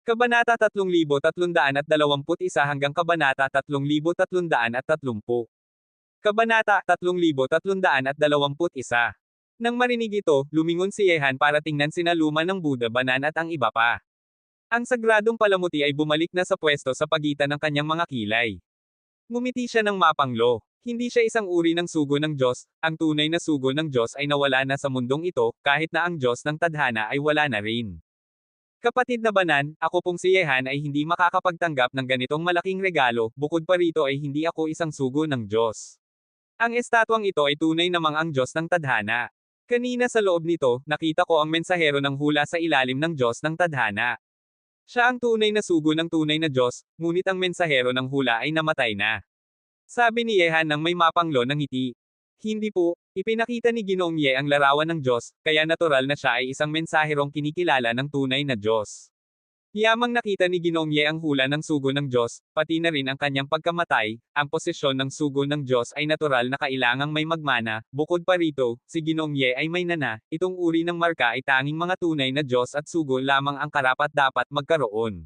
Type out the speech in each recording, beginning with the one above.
Kabanata 3321 hanggang Kabanata 3330. Kabanata 3321. Nang marinig ito, lumingon si Yehan para tingnan sina Luma ng Buddha Banan at ang iba pa. Ang sagradong palamuti ay bumalik na sa pwesto sa pagitan ng kanyang mga kilay. Ngumiti siya ng mapanglo. Hindi siya isang uri ng sugo ng Diyos, ang tunay na sugo ng Diyos ay nawala na sa mundong ito, kahit na ang Diyos ng tadhana ay wala na rin. Kapatid na Banan, ako pong si Yehan ay hindi makakapagtanggap ng ganitong malaking regalo, bukod pa rito ay hindi ako isang sugo ng Diyos. Ang estatwang ito ay tunay namang ang Diyos ng tadhana. Kanina sa loob nito, nakita ko ang mensahero ng hula sa ilalim ng Diyos ng tadhana. Siya ang tunay na sugo ng tunay na Diyos, ngunit ang mensahero ng hula ay namatay na. Sabi ni Yehan nang may mapanglo ng ngiti. Hindi po, ipinakita ni Ginoong Ye ang larawan ng Diyos, kaya natural na siya ay isang mensaherong kinikilala ng tunay na Diyos. Yamang nakita ni Ginoong Ye ang hula ng sugo ng Diyos, pati na rin ang kanyang pagkamatay, ang posisyon ng sugo ng Diyos ay natural na kailangang may magmana, bukod pa rito, si Ginoong Ye ay may nana, itong uri ng marka ay tanging mga tunay na Diyos at sugo lamang ang karapat-dapat magkaroon.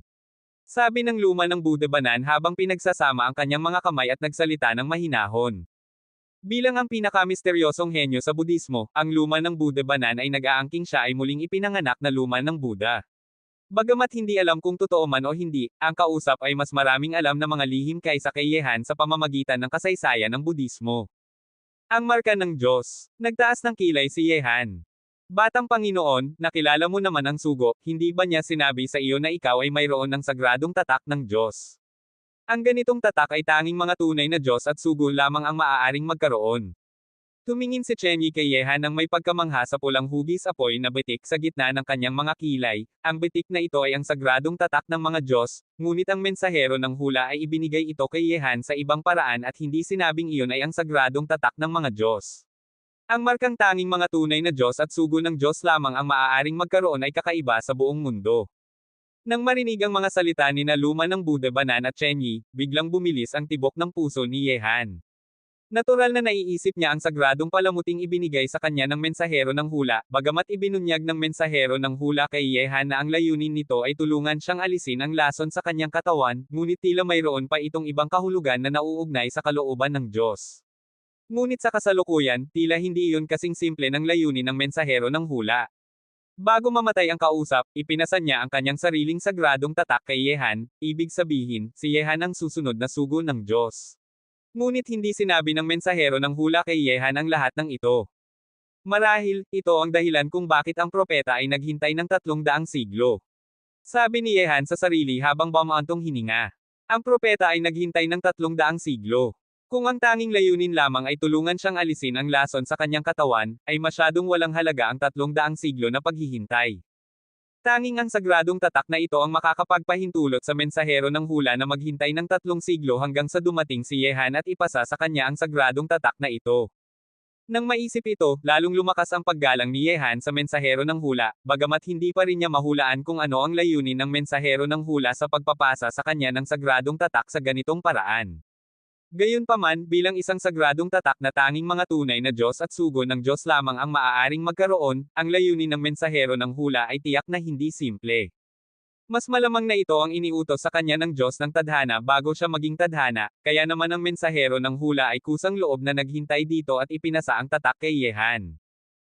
Sabi ng Luma ng Buddha Banan habang pinagsasama ang kanyang mga kamay at nagsalita ng mahinahon. Bilang ang pinakamisteryosong henyo sa Budismo, ang Luma ng Buddha Banan ay nag-aangking siya ay muling ipinanganak na Luma ng Buddha. Bagamat hindi alam kung totoo man o hindi, ang kausap ay mas maraming alam na mga lihim kaysa kay Yehan sa pamamagitan ng kasaysayan ng Budismo. Ang marka ng Diyos. Nagtaas ng kilay si Yehan. Batang Panginoon, nakilala mo naman ang sugo, hindi ba niya sinabi sa iyo na ikaw ay mayroon ng sagradong tatak ng Diyos? Ang ganitong tatak ay tanging mga tunay na Diyos at sugo lamang ang maaaring magkaroon. Tumingin si Chenyi kay Yehan nang may pagkamangha sa pulang hugis apoy na bitik sa gitna ng kanyang mga kilay. Ang bitik na ito ay ang sagradong tatak ng mga Diyos, ngunit ang mensahero ng hula ay ibinigay ito kay Yehan sa ibang paraan at hindi sinabing iyon ay ang sagradong tatak ng mga Diyos. Ang markang tanging mga tunay na Diyos at sugo ng Diyos lamang ang maaaring magkaroon ay kakaiba sa buong mundo. Nang marinig ang mga salita ni na Luma ng Buddha Banan at Chenyi, biglang bumilis ang tibok ng puso ni Yehan. Natural na naiisip niya ang sagradong palamuting ibinigay sa kanya ng mensahero ng hula, bagamat ibinunyag ng mensahero ng hula kay Yehan na ang layunin nito ay tulungan siyang alisin ang lason sa kanyang katawan, ngunit tila mayroon pa itong ibang kahulugan na nauugnay sa kalooban ng Diyos. Ngunit sa kasalukuyan, tila hindi iyon kasing simple ng layunin ng mensahero ng hula. Bago mamatay ang kausap, ipinasan niya ang kanyang sariling sagradong tatak kay Yehan, ibig sabihin, si Yehan ang susunod na sugo ng Diyos. Ngunit hindi sinabi ng mensahero ng hula kay Yehan ang lahat ng ito. Marahil, ito ang dahilan kung bakit ang propeta ay naghintay ng 300 siglo. Sabi ni Yehan sa sarili habang bumaantong hininga. Ang propeta ay naghintay ng 300 siglo. Kung ang tanging layunin lamang ay tulungan siyang alisin ang lason sa kanyang katawan, ay masyadong walang halaga ang 300 siglo na paghihintay. Tanging ang sagradong tatak na ito ang makakapagpahintulot sa mensahero ng hula na maghintay ng 3 siglo hanggang sa dumating si Yehan at ipasa sa kanya ang sagradong tatak na ito. Nang maisip ito, lalong lumakas ang paggalang ni Yehan sa mensahero ng hula, bagamat hindi pa rin niya mahulaan kung ano ang layunin ng mensahero ng hula sa pagpapasa sa kanya ng sagradong tatak sa ganitong paraan. Gayunpaman, bilang isang sagradong tatak na tanging mga tunay na Diyos at sugo ng Diyos lamang ang maaaring magkaroon, ang layunin ng mensahero ng hula ay tiyak na hindi simple. Mas malamang na ito ang iniutos sa kanya ng Diyos ng tadhana bago siya maging tadhana, kaya naman ang mensahero ng hula ay kusang loob na naghintay dito at ipinasa ang tatak kay Yehan.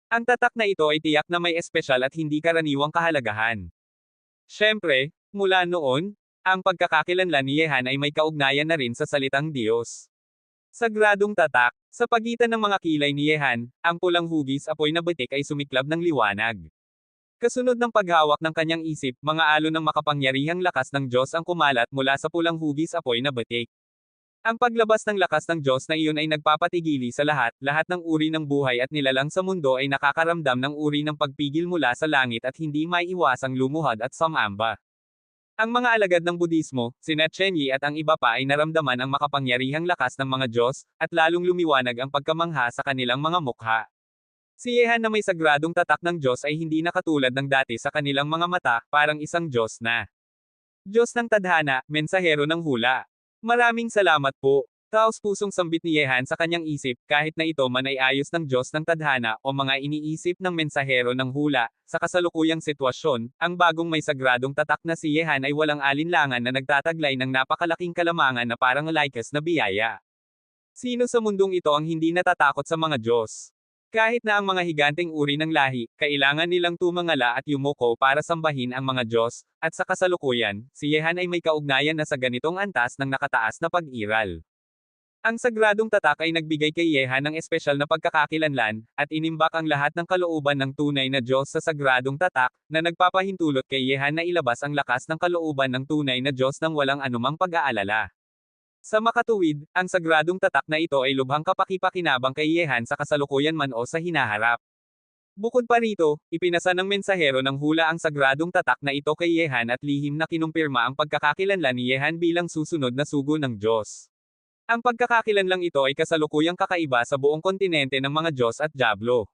Ang tatak na ito ay tiyak na may espesyal at hindi karaniwang kahalagahan. Siyempre, mula noon, ang pagkakakilanlan ni Yehan ay may kaugnayan na rin sa salitang Diyos. Sagradong tatak. Sa pagitan ng mga kilay ni Yehan, ang pulang hugis apoy na bitik ay sumiklab ng liwanag. Kasunod ng paghawak ng kanyang isip, mga alon ng makapangyarihang lakas ng Diyos ang kumalat mula sa pulang hugis apoy na bitik. Ang paglabas ng lakas ng Diyos na iyon ay nagpapatigili sa lahat ng uri ng buhay at nilalang sa mundo ay nakakaramdam ng uri ng pagpigil mula sa langit at hindi maiiwasang lumuhad at sumamba. Ang mga alagad ng Budismo, sina Chenyi at ang iba pa ay naramdaman ang makapangyarihang lakas ng mga Diyos, at lalong lumiwanag ang pagkamangha sa kanilang mga mukha. Si Yehan na may sagradong tatak ng Diyos ay hindi na katulad ng dati sa kanilang mga mata, parang isang Diyos na. Diyos ng tadhana, mensahero ng hula. Maraming salamat po. Taos-pusong sambit ni Yehan sa kanyang isip, kahit na ito man ay ayos ng Diyos ng tadhana o mga iniisip ng mensahero ng hula, sa kasalukuyang sitwasyon, ang bagong may sagradong tatak na si Yehan ay walang alinlangan na nagtataglay ng napakalaking kalamangan na parang likas na biyaya. Sino sa mundong ito ang hindi natatakot sa mga Diyos? Kahit na ang mga higanteng uri ng lahi, kailangan nilang tumangala at yumuko para sambahin ang mga Diyos, at sa kasalukuyan, si Yehan ay may kaugnayan na sa ganitong antas ng nakataas na pag-iral. Ang sagradong tatak ay nagbigay kay Yehan ng espesyal na pagkakakilanlan, at inimbak ang lahat ng kalooban ng tunay na Diyos sa sagradong tatak, na nagpapahintulot kay Yehan na ilabas ang lakas ng kalooban ng tunay na Diyos nang walang anumang pag-aalala. Sa makatuwid, ang sagradong tatak na ito ay lubhang kapaki-pakinabang kay Yehan sa kasalukuyan man o sa hinaharap. Bukod pa rito, ipinasa ng mensahero ng hula ang sagradong tatak na ito kay Yehan at lihim na kinumpirma ang pagkakakilanlan ni Yehan bilang susunod na sugo ng Diyos. Ang pagkakakilanlang ito ay kasalukuyang kakaiba sa buong kontinente ng mga Diyos at Diablo.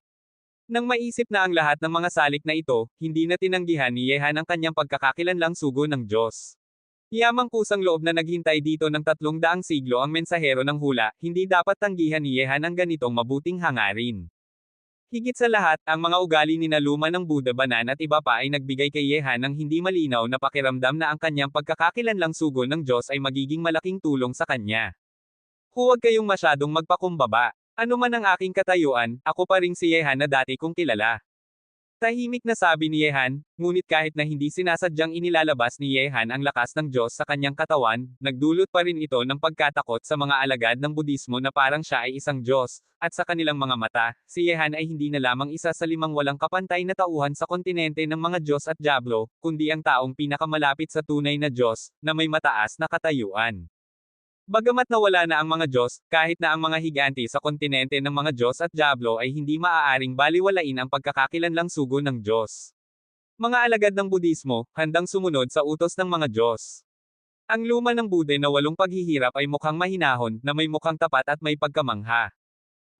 Nang maisip na ang lahat ng mga salik na ito, hindi na tinanggihan ni Yehan ang kanyang pagkakakilanlang sugo ng Diyos. Yamang kusang loob na naghintay dito ng 300 siglo ang mensahero ng hula, hindi dapat tanggihan ni Yehan ang ganitong mabuting hangarin. Higit sa lahat, ang mga ugali ni Luma ng Buddha Banan at iba pa ay nagbigay kay Yehan ng hindi malinaw na pakiramdam na ang kanyang pagkakakilanlang sugo ng Diyos ay magiging malaking tulong sa kanya. Huwag kayong masyadong magpakumbaba. Ano man ang aking katayuan, ako pa ring si Yehan na dati kong kilala. Tahimik na sabi ni Yehan, ngunit kahit na hindi sinasadyang inilalabas ni Yehan ang lakas ng Diyos sa kanyang katawan, nagdulot pa rin ito ng pagkatakot sa mga alagad ng Budismo na parang siya ay isang Diyos, at sa kanilang mga mata, si Yehan ay hindi na lamang isa sa 5 walang kapantay na tauhan sa kontinente ng mga Diyos at Diablo, kundi ang taong pinakamalapit sa tunay na Diyos, na may mataas na katayuan. Bagamat nawala na ang mga Diyos, kahit na ang mga higanti sa kontinente ng mga Diyos at Diablo ay hindi maaaring baliwalain ang pagkakakilanlang sugo ng Diyos. Mga alagad ng Budismo, handang sumunod sa utos ng mga Diyos. Ang luma ng Buddha na 8 paghihirap ay mukhang mahinahon, na may mukhang tapat at may pagkamangha.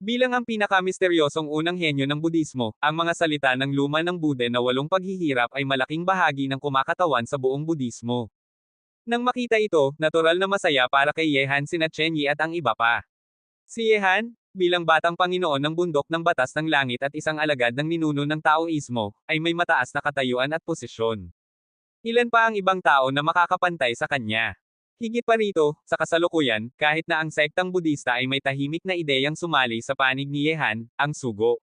Bilang ang pinakamisteryosong unang henyo ng Budismo, ang mga salita ng luma ng Buddha na 8 paghihirap ay malaking bahagi ng kumakatawan sa buong Budismo. Nang makita ito, natural na masaya para kay Yehan sina Chenyi at ang iba pa. Si Yehan, bilang batang Panginoon ng bundok ng batas ng langit at isang alagad ng ninuno ng Taoismo, ay may mataas na katayuan at posisyon. Ilan pa ang ibang tao na makakapantay sa kanya. Higit pa rito, sa kasalukuyan, kahit na ang sektang Budista ay may tahimik na ideyang sumali sa panig ni Yehan, ang sugo.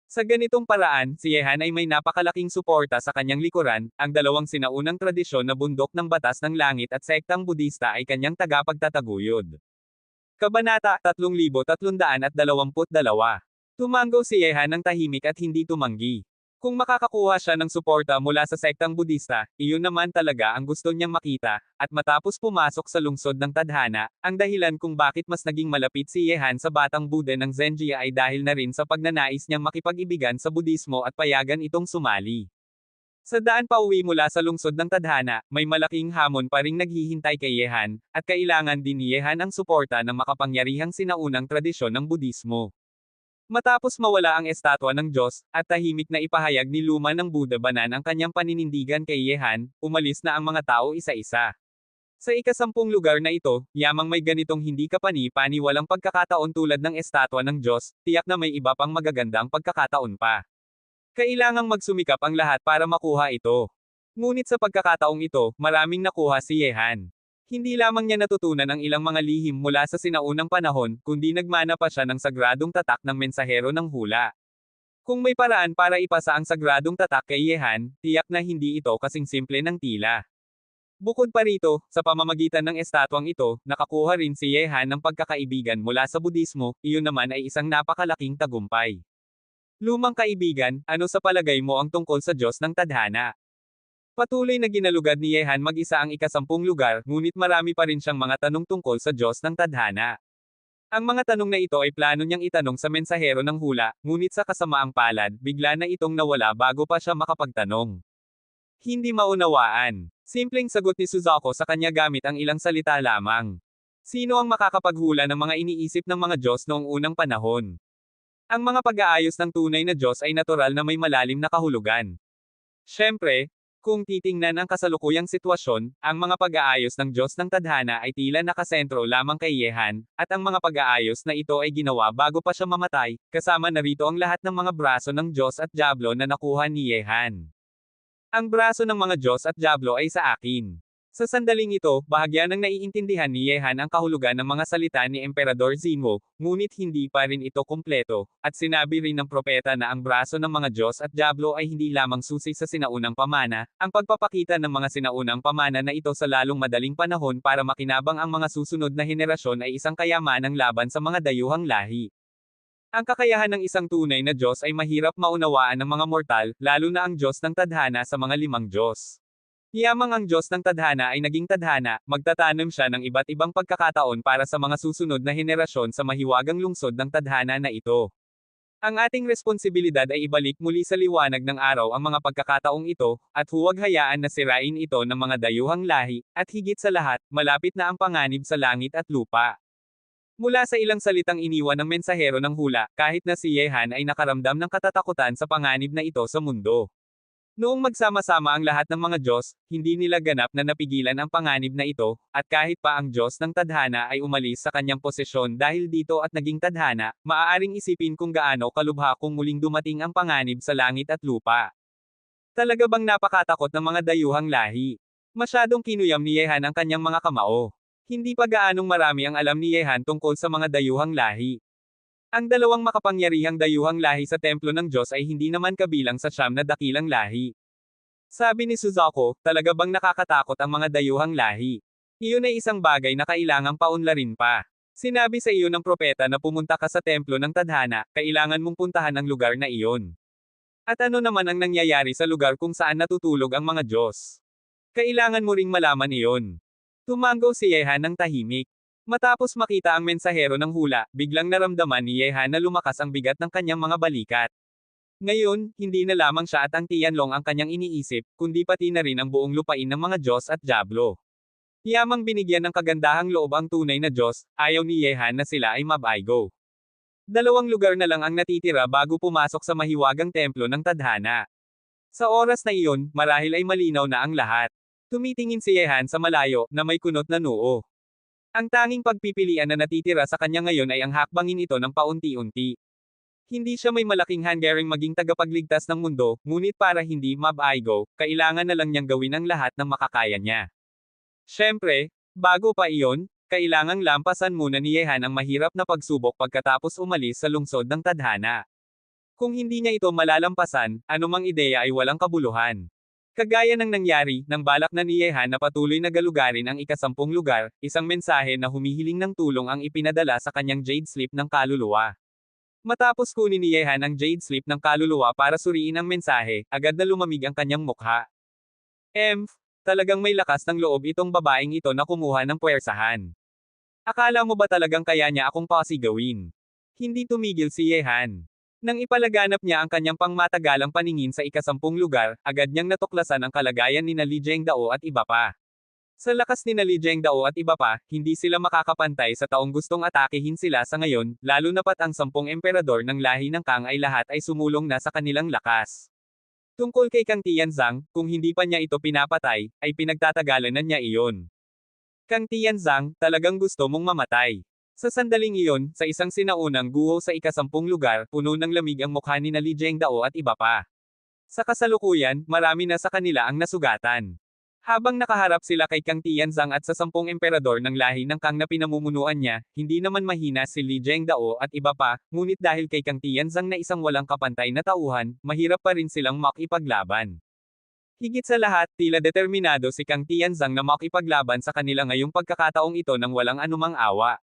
Sa ganitong paraan, si Yehan ay may napakalaking suporta sa kanyang likuran, ang dalawang sinaunang tradisyon na bundok ng batas ng langit at sektang Budista ay kanyang tagapagtataguyod. Kabanata 3322. Tumanggo si Yehan ng tahimik at hindi tumanggi. Kung makakakuha siya ng suporta mula sa sektang Budista, iyon naman talaga ang gusto niyang makita, at matapos pumasok sa lungsod ng tadhana, ang dahilan kung bakit mas naging malapit si Yehan sa batang Buddha ng Zenjia ay dahil na rin sa pagnanais niyang makipag-ibigan sa Budismo at payagan itong sumali. Sa daan pauwi mula sa lungsod ng tadhana, may malaking hamon pa ring naghihintay kay Yehan, at kailangan din ni Yehan ang suporta ng makapangyarihang sinaunang tradisyon ng Budismo. Matapos mawala ang estatwa ng Diyos, at tahimik na ipahayag ni Luma ng Buddha Banan ang kanyang paninindigan kay Yehan, umalis na ang mga tao isa-isa. Sa ika-10 lugar na ito, yamang may ganitong hindi kapani-pani walang pagkakataon tulad ng estatwa ng Diyos, tiyak na may iba pang magagandang pagkakataon pa. Kailangang magsumikap ang lahat para makuha ito. Ngunit sa pagkakataong ito, maraming nakuha si Yehan. Hindi lamang niya natutunan ang ilang mga lihim mula sa sinaunang panahon, kundi nagmana pa siya ng sagradong tatak ng mensahero ng hula. Kung may paraan para ipasa ang sagradong tatak kay Yehan, tiyak na hindi ito kasing simple ng tila. Bukod pa rito, sa pamamagitan ng estatwang ito, nakakuha rin si Yehan ng pagkakaibigan mula sa Budismo, iyon naman ay isang napakalaking tagumpay. Lumang kaibigan, ano sa palagay mo ang tungkol sa Diyos ng tadhana? Patuloy na ginalugad ni Yehan mag-isa ang ika-10 lugar, ngunit marami pa rin siyang mga tanong tungkol sa Diyos ng tadhana. Ang mga tanong na ito ay plano niyang itanong sa mensahero ng hula, ngunit sa kasamaang palad, bigla na itong nawala bago pa siya makapagtanong. Hindi maunawaan. Simpleng sagot ni Suzuko sa kanya gamit ang ilang salita lamang. Sino ang makakapaghula ng mga iniisip ng mga Diyos noong unang panahon? Ang mga pag-aayos ng tunay na Diyos ay natural na may malalim na kahulugan. Siyempre, Kung titingnan ang kasalukuyang sitwasyon, ang mga pag-aayos ng Diyos ng Tadhana ay tila nakasentro lamang kay Yehan, at ang mga pag-aayos na ito ay ginawa bago pa siya mamatay, kasama na rito ang lahat ng mga braso ng Diyos at Diablo na nakuha ni Yehan. Ang braso ng mga Diyos at Diablo ay sa akin. Sa sandaling ito, bahagya ng naiintindihan ni Yehan ang kahulugan ng mga salita ni Emperador Zinwo, ngunit hindi pa rin ito kumpleto, at sinabi rin ng propeta na ang braso ng mga Diyos at Diablo ay hindi lamang susi sa sinaunang pamana, ang pagpapakita ng mga sinaunang pamana na ito sa lalong madaling panahon para makinabang ang mga susunod na henerasyon ay isang kayamanang laban sa mga dayuhang lahi. Ang kakayahan ng isang tunay na Diyos ay mahirap maunawaan ng mga mortal, lalo na ang Diyos ng Tadhana sa mga limang Diyos. Yamang ang Diyos ng Tadhana ay naging tadhana, magtatanim siya ng iba't ibang pagkakataon para sa mga susunod na henerasyon sa mahiwagang lungsod ng tadhana na ito. Ang ating responsibilidad ay ibalik muli sa liwanag ng araw ang mga pagkakataong ito, at huwag hayaan na sirain ito ng mga dayuhang lahi, at higit sa lahat, malapit na ang panganib sa langit at lupa. Mula sa ilang salitang iniwan ng mensahero ng hula, kahit na si Yehan ay nakaramdam ng katatakutan sa panganib na ito sa mundo. Noong magsama-sama ang lahat ng mga Diyos, hindi nila ganap na napigilan ang panganib na ito, at kahit pa ang Diyos ng Tadhana ay umalis sa kanyang posisyon dahil dito at naging tadhana, maaaring isipin kung gaano kalubha kung muling dumating ang panganib sa langit at lupa. Talaga bang napakatakot ng mga dayuhang lahi? Masyadong kinuyam ni Yehan ang kanyang mga kamao. Hindi pa gaanong marami ang alam ni Yehan tungkol sa mga dayuhang lahi. Ang dalawang makapangyarihang dayuhang lahi sa templo ng Diyos ay hindi naman kabilang sa siyam na dakilang lahi. Sabi ni Suzaku, talaga bang nakakatakot ang mga dayuhang lahi? Iyon ay isang bagay na kailangang paunlarin pa. Sinabi sa iyo ng propeta na pumunta ka sa templo ng Tadhana, kailangan mong puntahan ang lugar na iyon. At ano naman ang nangyayari sa lugar kung saan natutulog ang mga Diyos? Kailangan mo ring malaman iyon. Tumango si Yehan ng tahimik. Matapos makita ang mensahero ng hula, biglang naramdaman ni Yehan na lumakas ang bigat ng kanyang mga balikat. Ngayon, hindi na lamang siya at ang Tianlong ang kanyang iniisip, kundi pati na rin ang buong lupain ng mga Diyos at Diablo. Yamang binigyan ng kagandahang loob ang tunay na Diyos, ayaw ni Yehan na sila ay mabaigo. Dalawang lugar na lang ang natitira bago pumasok sa mahiwagang templo ng Tadhana. Sa oras na iyon, marahil ay malinaw na ang lahat. Tumitingin si Yehan sa malayo, na may kunot na noo. Ang tanging pagpipilian na natitira sa kanya ngayon ay ang hakbangin ito ng paunti-unti. Hindi siya may malaking hanggaring maging tagapagligtas ng mundo, ngunit para hindi mabaigo, kailangan na lang niyang gawin ang lahat ng makakaya niya. Siyempre, bago pa iyon, kailangang lampasan muna ni Yehan ang mahirap na pagsubok pagkatapos umalis sa lungsod ng Tadhana. Kung hindi niya ito malalampasan, anumang ideya ay walang kabuluhan. Kagaya ng nangyari, nang balak na ni Yehan na patuloy na galugarin ang ika-10 lugar, isang mensahe na humihiling ng tulong ang ipinadala sa kanyang jade slip ng kaluluwa. Matapos kunin ni Yehan ang jade slip ng kaluluwa para suriin ang mensahe, agad na lumamig ang kanyang mukha. Talagang may lakas ng loob itong babaeng ito na kumuha ng puwersahan. Akala mo ba talagang kaya niya akong pasigawin? Hindi tumigil si Yehan. Nang ipalaganap niya ang kanyang pangmatagalang paningin sa ika-10 lugar, agad niyang natuklasan ang kalagayan ni Li Zhengdao at iba pa. Sa lakas ni Li Zhengdao at iba pa, hindi sila makakapantay sa taong gustong atakehin sila sa ngayon, lalo na pat ang 10 emperador ng lahi ng Kang ay lahat ay sumulong na sa kanilang lakas. Tungkol kay Kang Tianzang, kung hindi pa niya ito pinapatay, ay pinagtatagalan na niya iyon. Kang Tianzang, talagang gusto mong mamatay. Sa sandaling iyon, sa isang sinaunang guho sa ika-10 lugar, puno ng lamig ang mukha ni Li Zhengdao at iba pa. Sa kasalukuyan, marami na sa kanila ang nasugatan. Habang nakaharap sila kay Kang Tianzang at sa 10 emperador ng lahi ng Kang na pinamumunuan niya, hindi naman mahina si Li Zhengdao at iba pa, ngunit dahil kay Kang Tianzang na isang walang kapantay na tauhan, mahirap pa rin silang makipaglaban. Higit sa lahat, tila determinado si Kang Tianzang na makipaglaban sa kanila ngayong pagkakataong ito nang walang anumang awa.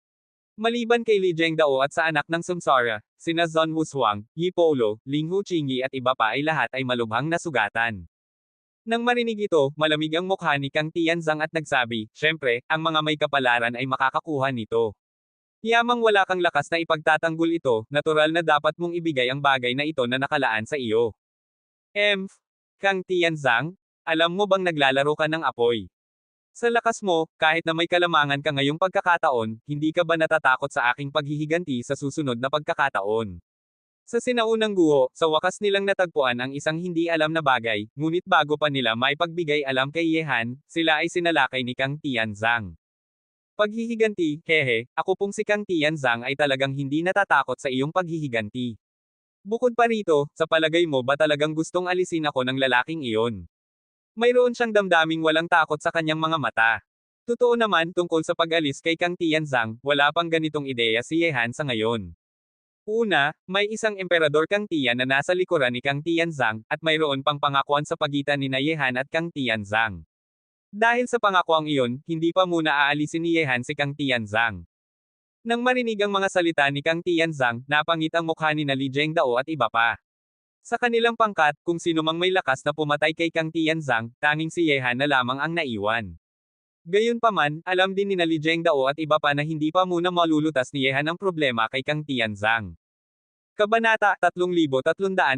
Maliban kay Li Zhengdao at sa anak ng Samsara, sina Zhon Wushuang, Yi Polo, Ling Huqingyi at iba pa ay lahat ay malubhang nasugatan. Nang marinig ito, malamig ang mukha ni Kang Tianzang at nagsabi, "Siyempre, ang mga may kapalaran ay makakakuha nito. Yamang wala kang lakas na ipagtatanggol ito, natural na dapat mong ibigay ang bagay na ito na nakalaan sa iyo." Kang Tianzang, alam mo bang naglalaro ka ng apoy? Sa lakas mo, kahit na may kalamangan ka ngayong pagkakataon, hindi ka ba natatakot sa aking paghihiganti sa susunod na pagkakataon? Sa sinaunang guho, sa wakas nilang natagpuan ang isang hindi alam na bagay, ngunit bago pa nila maipagbigay alam kay Yehan, sila ay sinalakay ni Kang Tianzang. Paghihiganti, hehe, ako pong si Kang Tianzang ay talagang hindi natatakot sa iyong paghihiganti. Bukod pa rito, sa palagay mo ba talagang gustong alisin ako ng lalaking iyon? Mayroon siyang damdaming walang takot sa kanyang mga mata. Totoo naman tungkol sa pag-alis kay Kang Tianzang, wala pang ganitong ideya si Yehan sa ngayon. Una, may isang emperador Kang Tian na nasa likuran ni Kang Tianzang, at mayroon pang pangakuan sa pagitan ni Yehan at Kang Tianzang. Dahil sa pangakuang iyon, hindi pa muna aalisin ni Yehan si Kang Tianzang. Nang marinig ang mga salita ni Kang Tianzang, napangit ang mukha ni Li Zhengdao at iba pa. Sa kanilang pangkat, kung sino mang may lakas na pumatay kay Kang Tianzang, tanging si Yehan na lamang ang naiwan. Gayunpaman, alam din ni Li Zhengdao at iba pa na hindi pa muna malulutas ni Yehan ang problema kay Kang Tianzang. Kabanata 3323.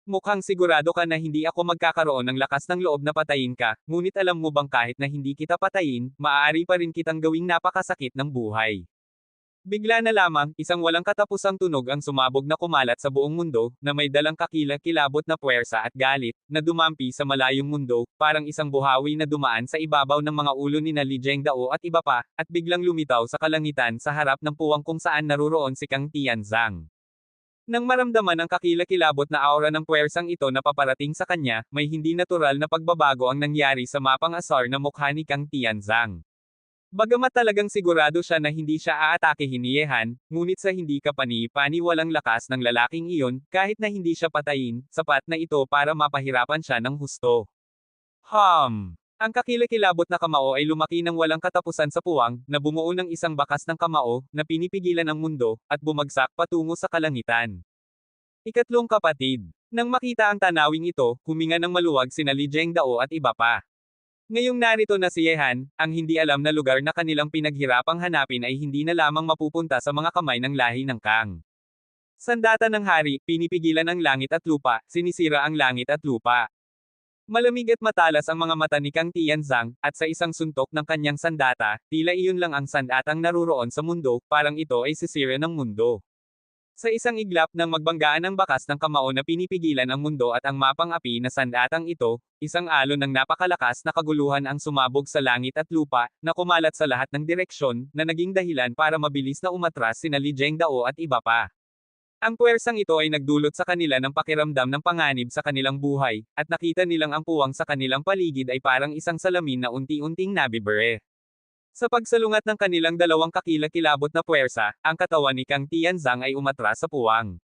Mukhang sigurado ka na hindi ako magkakaroon ng lakas ng loob na patayin ka, ngunit alam mo bang kahit na hindi kita patayin, maaari pa rin kitang gawing napakasakit ng buhay. Bigla na lamang, isang walang katapusang tunog ang sumabog na kumalat sa buong mundo, na may dalang kakilakilabot na puwersa at galit, na dumampi sa malayong mundo, parang isang buhawi na dumaan sa ibabaw ng mga ulo ni Li Zhengdao at iba pa, at biglang lumitaw sa kalangitan sa harap ng puwang kung saan naruroon si Kang Tianzang. Nang maramdaman ang kakilakilabot na aura ng puwersang ito na paparating sa kanya, may hindi natural na pagbabago ang nangyari sa mapang-asar na mukha ni Kang Tianzang. Bagamat talagang sigurado siya na hindi siya aatakehin ni Yehan, ngunit sa hindi kapani-pani walang lakas ng lalaking iyon, kahit na hindi siya patayin, sapat na ito para mapahirapan siya ng husto. Ang kakilakilabot na kamao ay lumaki ng walang katapusan sa puwang, na bumuo ng isang bakas ng kamao, na pinipigilan ang mundo, at bumagsak patungo sa kalangitan. Ikatlong kapatid. Nang makita ang tanawing ito, huminga ng maluwag sina Li Zhengdao at iba pa. Ngayong narito na si Yehan, ang hindi alam na lugar na kanilang pinaghirapang hanapin ay hindi na lamang mapupunta sa mga kamay ng lahi ng Kang. Sandata ng hari, pinipigilan ang langit at lupa, sinisira ang langit at lupa. Malamig at matalas ang mga mata ni Kang Tianzang, at sa isang suntok ng kanyang sandata, tila iyon lang ang sandatang naruroon sa mundo, parang ito ay sisira ng mundo. Sa isang iglap ng magbanggaan ang bakas ng kamao na pinipigilan ang mundo at ang mapang-api na sandatang ito, isang alon ng napakalakas na kaguluhan ang sumabog sa langit at lupa, na kumalat sa lahat ng direksyon, na naging dahilan para mabilis na umatras sina Li Zhengdao at iba pa. Ang puwersang ito ay nagdulot sa kanila ng pakiramdam ng panganib sa kanilang buhay, at nakita nilang ang puwang sa kanilang paligid ay parang isang salamin na unti-unting nabibere. Sa pagsalungat ng kanilang dalawang kakilakilabot na puwersa, ang katawan ni Kang Tianzang ay umatras sa puwang.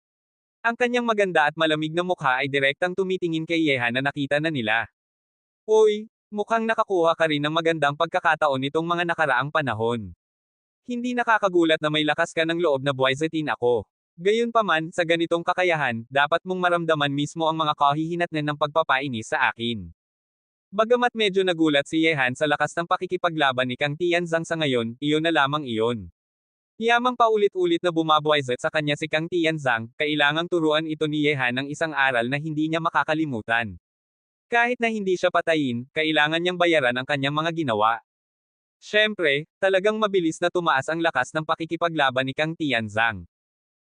Ang kanyang maganda at malamig na mukha ay direktang tumitingin kay Yehan na nakita na nila. Uy, mukhang nakakuha ka rin ng magandang pagkakataon nitong mga nakaraang panahon. Hindi nakakagulat na may lakas ka ng loob na buwaysetin ako. Gayunpaman, sa ganitong kakayahan, dapat mong maramdaman mismo ang mga kahihinatnan ng pagpapainis sa akin. Bagamat medyo nagulat si Yehan sa lakas ng pakikipaglaban ni Kang Tianzang sa ngayon, iyon na lamang iyon. Yamang paulit-ulit na bumabuwayzet sa kanya si Kang Tianzang, kailangang turuan ito ni Yehan ng isang aral na hindi niya makakalimutan. Kahit na hindi siya patayin, kailangan niyang bayaran ang kanyang mga ginawa. Siyempre, talagang mabilis na tumaas ang lakas ng pakikipaglaban ni Kang Tianzang.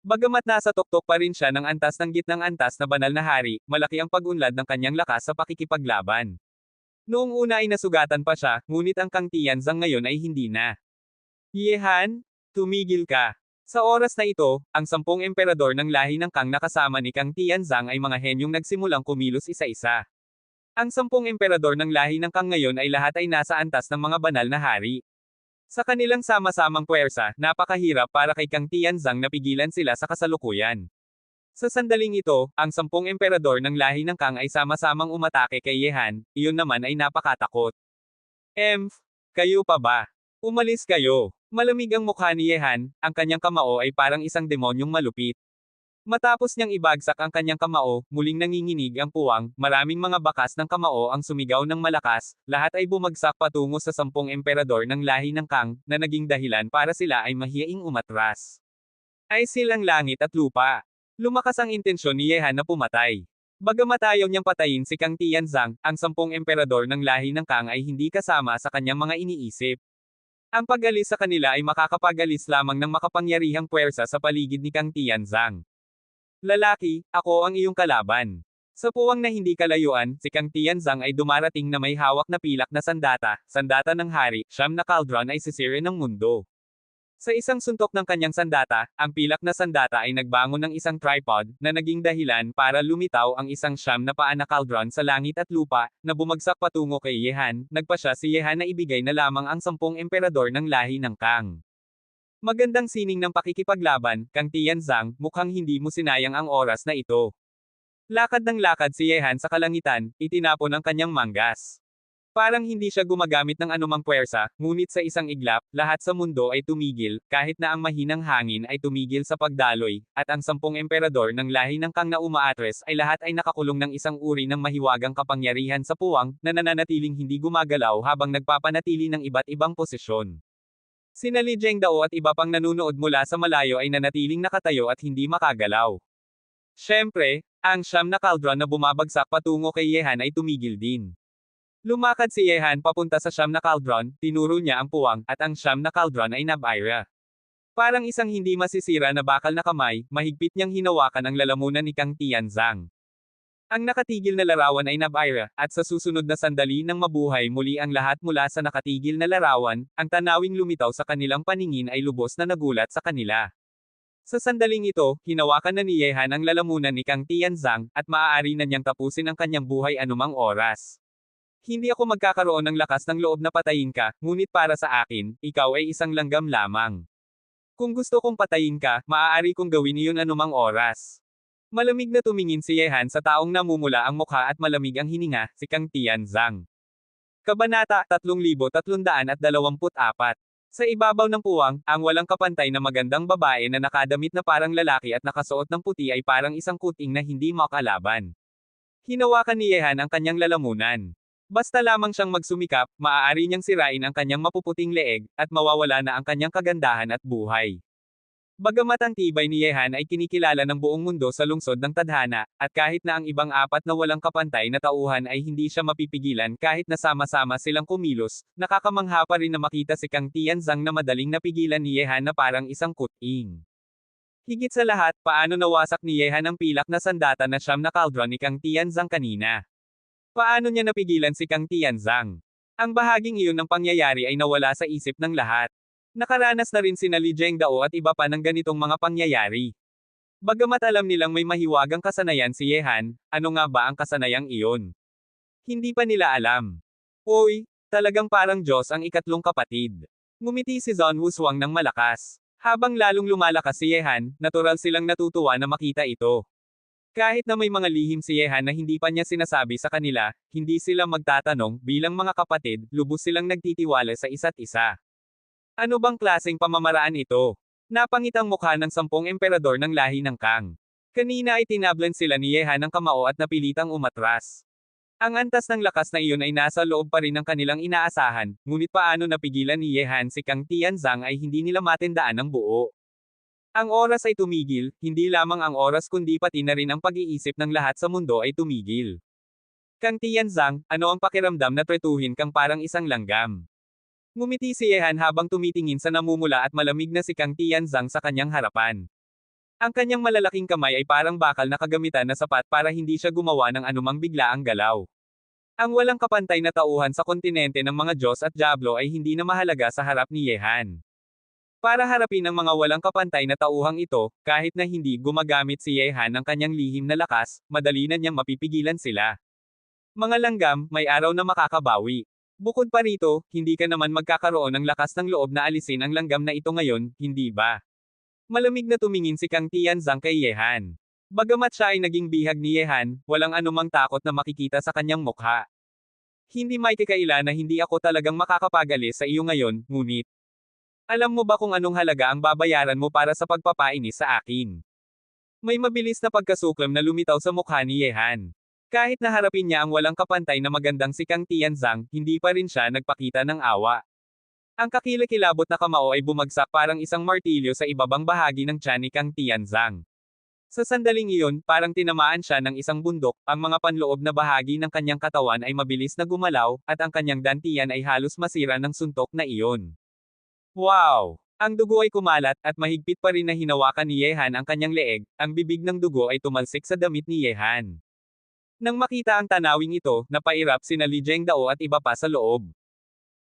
Bagamat nasa tuktok pa rin siya ng antas ng gitnang antas na banal na hari, malaki ang pag-unlad ng kanyang lakas sa pakikipaglaban. Noong una ay nasugatan pa siya, ngunit ang Kang Tianzang ngayon ay hindi na. Yehan, tumigil ka. Sa oras na ito, ang 10 emperador ng lahi ng Kang na kasama ni Kang Tianzang ay mga henyong nagsimulang kumilos isa-isa. Ang 10 emperador ng lahi ng Kang ngayon ay lahat ay nasa antas ng mga banal na hari. Sa kanilang sama-samang puwersa, napakahirap para kay Kang Tianzang na pigilan sila sa kasalukuyan. Sa sandaling ito, ang 10 emperador ng lahi ng Kang ay sama-samang umatake kay Yehan, iyon naman ay napakatakot. Kayo pa ba? Umalis kayo. Malamig ang mukha ni Yehan, ang kanyang kamao ay parang isang demonyong malupit. Matapos niyang ibagsak ang kanyang kamao, muling nanginginig ang puwang, maraming mga bakas ng kamao ang sumigaw ng malakas, lahat ay bumagsak patungo sa 10 emperador ng lahi ng Kang, na naging dahilan para sila ay mahiyaing umatras. Ay silang langit at lupa. Lumakas ang intensyon ni Yehan na pumatay. Bagamat ayaw niyang patayin si Kang Tianzang, ang 10 emperador ng lahi ng Kang ay hindi kasama sa kanyang mga iniisip. Ang pag-alis sa kanila ay makakapag-alis lamang ng makapangyarihang puwersa sa paligid ni Kang Tianzang. Lalaki, ako ang iyong kalaban. Sa puwang na hindi kalayuan, si Kang Tianzang ay dumarating na may hawak na pilak na sandata, sandata ng hari, siyam na kaldron ay sisirin ng mundo. Sa isang suntok ng kanyang sandata, ang pilak na sandata ay nagbangon ng isang tripod, na naging dahilan para lumitaw ang isang siyam na paa na kaldron sa langit at lupa, na bumagsak patungo kay Yehan, nagpasya si Yehan na ibigay na lamang ang 10 emperador ng lahi ng Kang. Magandang sining ng pakikipaglaban, Kang Tianzang, mukhang hindi mo sinayang ang oras na ito. Lakad ng lakad si Yehan sa kalangitan, itinapon ang kanyang manggas. Parang hindi siya gumagamit ng anumang puwersa, ngunit sa isang iglap, lahat sa mundo ay tumigil, kahit na ang mahinang hangin ay tumigil sa pagdaloy, at ang 10 emperador ng lahi ng Kang na umaatres ay lahat ay nakakulong ng isang uri ng mahiwagang kapangyarihan sa puwang, na nananatiling hindi gumagalaw habang nagpapanatili ng iba't ibang posisyon. Sina Li Zhengdao at iba pang nanunood mula sa malayo ay nanatiling nakatayo at hindi makagalaw. Siyempre, ang siyam na kaldron na bumabagsak patungo kay Yehan ay tumigil din. Lumakad si Yehan papunta sa siyam na kaldron, tinuro niya ang puwang, at ang siyam na kaldron ay nabaira. Parang isang hindi masisira na bakal na kamay, mahigpit niyang hinawakan ang lalamunan ni Kang Tianzang. Ang nakatigil na larawan ay nabaira, at sa susunod na sandali nang mabuhay muli ang lahat mula sa nakatigil na larawan, ang tanawing lumitaw sa kanilang paningin ay lubos na nagulat sa kanila. Sa sandaling ito, hinawakan na ni Yehan ang lalamunan ni Kang Tianzang, at maaari na niyang tapusin ang kanyang buhay anumang oras. Hindi ako magkakaroon ng lakas ng loob na patayin ka, ngunit para sa akin, ikaw ay isang langgam lamang. Kung gusto kong patayin ka, maaari kong gawin iyon anumang oras. Malamig na tumingin si Yehan sa taong namumula ang mukha at malamig ang hininga, si Kang Tianzang. Kabanata 3324. Sa ibabaw ng puwang, ang walang kapantay na magandang babae na nakadamit na parang lalaki at nakasuot ng puti ay parang isang kuting na hindi makalaban. Hinawakan ni Yehan ang kanyang lalamunan. Basta lamang siyang magsumikap, maaari niyang sirain ang kanyang mapuputing leeg, at mawawala na ang kanyang kagandahan at buhay. Bagamat ang tibay ni Yehan ay kinikilala ng buong mundo sa lungsod ng tadhana, at kahit na ang ibang apat na walang kapantay na tauhan ay hindi siya mapipigilan kahit na sama-sama silang kumilos, nakakamangha pa rin na makita si Kang Tianzang na madaling napigilan ni Yehan na parang isang kuting. Higit sa lahat, paano nawasak ni Yehan ang pilak na sandata na siyam na kaldron ni Kang Tianzang kanina? Paano niya napigilan si Kang Tianzang? Ang bahaging iyon ng pangyayari ay nawala sa isip ng lahat. Nakaranas na rin sina Li Zhengdao at iba pa ng ganitong mga pangyayari. Bagamat alam nilang may mahiwagang kasanayan si Yehan, ano nga ba ang kasanayang iyon? Hindi pa nila alam. Oy, talagang parang Diyos ang ikatlong kapatid. Ngumiti si Zhon Wushuang ng malakas. Habang lalong lumalakas si Yehan, natural silang natutuwa na makita ito. Kahit na may mga lihim si Yehan na hindi pa niya sinasabi sa kanila, hindi sila magtatanong, bilang mga kapatid, lubos silang nagtitiwala sa isa't isa. Ano bang klaseng pamamaraan ito? Napangitang mukha ng 10 emperador ng lahi ng Kang. Kanina ay tinablan sila ni Yehan ng kamao at napilitang umatras. Ang antas ng lakas na iyon ay nasa loob pa rin ng kanilang inaasahan, ngunit paano napigilan ni Yehan si Kang Tianzang ay hindi nila matindaan ng buo. Ang oras ay tumigil, hindi lamang ang oras kundi pati na rin ang pag-iisip ng lahat sa mundo ay tumigil. Kang Tianzang, ano ang pakiramdam na tretuhin kang parang isang langgam? Ngumiti si Yehan habang tumitingin sa namumula at malamig na si Kang Tianzang sa kanyang harapan. Ang kanyang malalaking kamay ay parang bakal na kagamitan na sapat para hindi siya gumawa ng anumang biglaang galaw. Ang walang kapantay na tauhan sa kontinente ng mga Diyos at Diablo ay hindi na mahalaga sa harap ni Yehan. Para harapin ang mga walang kapantay na tauhang ito, kahit na hindi gumagamit si Yehan ng kanyang lihim na lakas, madali na niyang mapipigilan sila. Mga langgam, may araw na makakabawi. Bukod pa rito, hindi ka naman magkakaroon ng lakas ng loob na alisin ang langgam na ito ngayon, hindi ba? Malamig na tumingin si Kang Tianzang kay Yehan. Bagamat siya ay naging bihag ni Yehan, walang anumang takot na makikita sa kanyang mukha. Hindi may kakaila na hindi ako talagang makakapagalis sa iyo ngayon, ngunit, alam mo ba kung anong halaga ang babayaran mo para sa pagpapainis sa akin? May mabilis na pagkasuklam na lumitaw sa mukha ni Yehan. Kahit na harapin niya ang walang kapantay na magandang si Kang Tianzang, hindi pa rin siya nagpakita ng awa. Ang kakilakilabot na kamao ay bumagsak parang isang martilyo sa ibabang bahagi ng tiyan ni Kang Tianzang. Sa sandaling iyon, parang tinamaan siya ng isang bundok, ang mga panloob na bahagi ng kanyang katawan ay mabilis na gumalaw, at ang kanyang dantian ay halos masira ng suntok na iyon. Wow! Ang dugo ay kumalat, at mahigpit pa rin na hinawakan ni Yehan ang kanyang leeg, ang bibig ng dugo ay tumalsik sa damit ni Yehan. Nang makita ang tanawing ito, napairap sina Li Zhengdao at iba pa sa loob.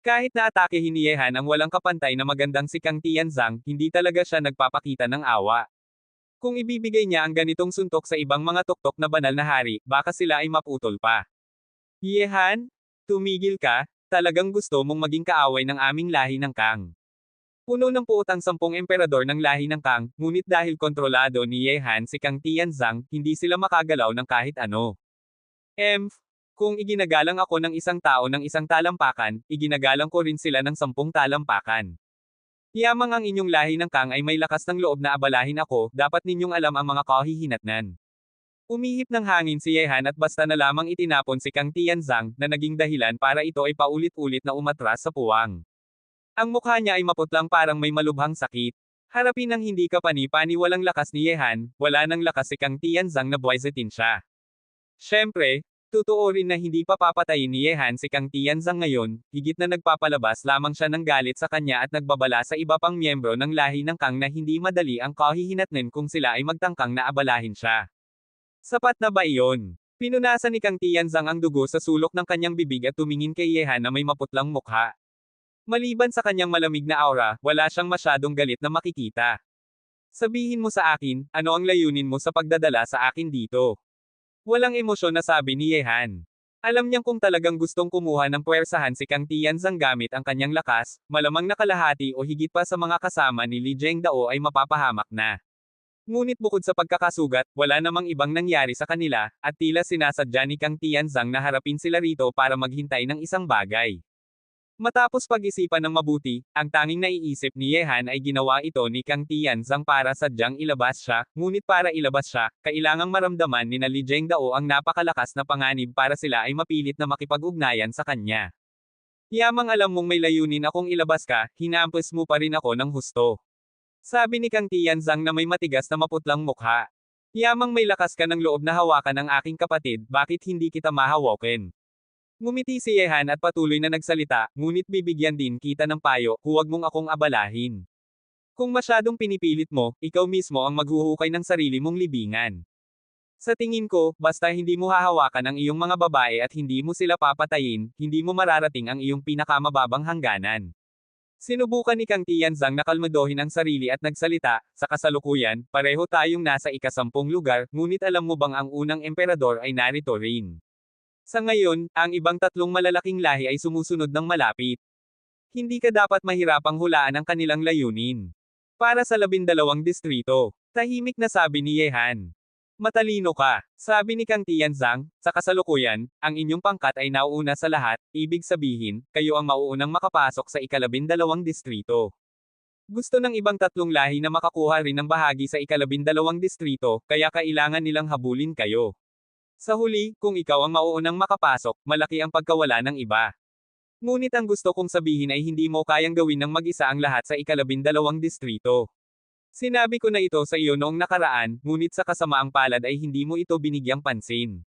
Kahit na atakehin ni Yehan ang walang kapantay na magandang si Kang Tianzang, hindi talaga siya nagpapakita ng awa. Kung ibibigay niya ang ganitong suntok sa ibang mga tuktok na banal na hari, baka sila ay maputol pa. Yehan? Tumigil ka? Talagang gusto mong maging kaaway ng aming lahi ng Kang. Puno ng puot ang 10 emperador ng lahi ng Kang, ngunit dahil kontrolado ni Yehan si Kang Tianzang, hindi sila makagalaw ng kahit ano. Kung iginagalang ako ng isang tao ng isang talampakan, iginagalang ko rin sila ng 10 talampakan. Yamang ang inyong lahi ng Kang ay may lakas ng loob na abalahin ako, dapat ninyong alam ang mga kahihinatnan. Umihip ng hangin si Yehan at basta na lamang itinapon si Kang Tianzang, na naging dahilan para ito ay paulit-ulit na umatras sa puwang. Ang mukha niya ay maputlang parang may malubhang sakit. Harapin ang hindi kapani-pani walang lakas ni Yehan, wala nang lakas si Kang Tianzang na buwisetin siya. Siyempre, totoo rin na hindi pa papatayin ni Yehan si Kang Tianzang ngayon, higit na nagpapalabas lamang siya ng galit sa kanya at nagbabala sa iba pang miyembro ng lahi ng Kang na hindi madali ang kahihinatnan kung sila ay magtangkang na abalahin siya. Sapat na ba iyon? Pinunasan ni Kang Tianzang ang dugo sa sulok ng kanyang bibig at tumingin kay Yehan na may maputlang mukha. Maliban sa kanyang malamig na aura, wala siyang masyadong galit na makikita. Sabihin mo sa akin, ano ang layunin mo sa pagdadala sa akin dito? Walang emosyon na sabi ni Yehan. Alam niyang kung talagang gustong kumuha ng puwersahan si Kang Tianzang gamit ang kanyang lakas, malamang na kalahati o higit pa sa mga kasama ni Li Zhengdao ay mapapahamak na. Ngunit bukod sa pagkakasugat, wala namang ibang nangyari sa kanila, at tila sinasadya ni Kang Tianzang na harapin sila rito para maghintay ng isang bagay. Matapos pag-isipan ng mabuti, ang tanging naiisip ni Yehan ay ginawa ito ni Kang Tianzang para sadyang ilabas siya, ngunit para ilabas siya, kailangang maramdaman ni Li Zhengdao ang napakalakas na panganib para sila ay mapilit na makipag-ugnayan sa kanya. Yamang alam mong may layunin akong ilabas ka, hinampos mo pa rin ako ng husto. Sabi ni Kang Tianzang na may matigas na maputlang mukha. Yamang may lakas ka ng loob na hawakan ang aking kapatid, bakit hindi kita mahawakin? Ngumiti si Yehan at patuloy na nagsalita, ngunit bibigyan din kita ng payo, huwag mong akong abalahin. Kung masyadong pinipilit mo, ikaw mismo ang maghuhukay ng sarili mong libingan. Sa tingin ko, basta hindi mo hahawakan ang iyong mga babae at hindi mo sila papatayin, hindi mo mararating ang iyong pinakamababang hangganan. Sinubukan ni Kang Tianzang na kalmadohin ang sarili at nagsalita, sa kasalukuyan, pareho tayong nasa ika-10 lugar, ngunit alam mo bang ang unang emperador ay narito rin. Sa ngayon, ang ibang 3 malalaking lahi ay sumusunod ng malapit. Hindi ka dapat mahirapang hulaan ang kanilang layunin. Para sa 12 distrito, tahimik na sabi ni Yehan. Matalino ka, sabi ni Kang Tianzang, sa kasalukuyan, ang inyong pangkat ay nauuna sa lahat, ibig sabihin, kayo ang mauunang makapasok sa ika-12 distrito. Gusto ng ibang 3 lahi na makakuha rin ng bahagi sa ika-12 distrito, kaya kailangan nilang habulin kayo. Sa huli, kung ikaw ang mauunang makapasok, malaki ang pagkawala ng iba. Ngunit ang gusto kong sabihin ay hindi mo kayang gawin ng mag-isa ang lahat sa ika-12 distrito. Sinabi ko na ito sa iyo noong nakaraan, ngunit sa kasamaang palad ay hindi mo ito binigyang pansin.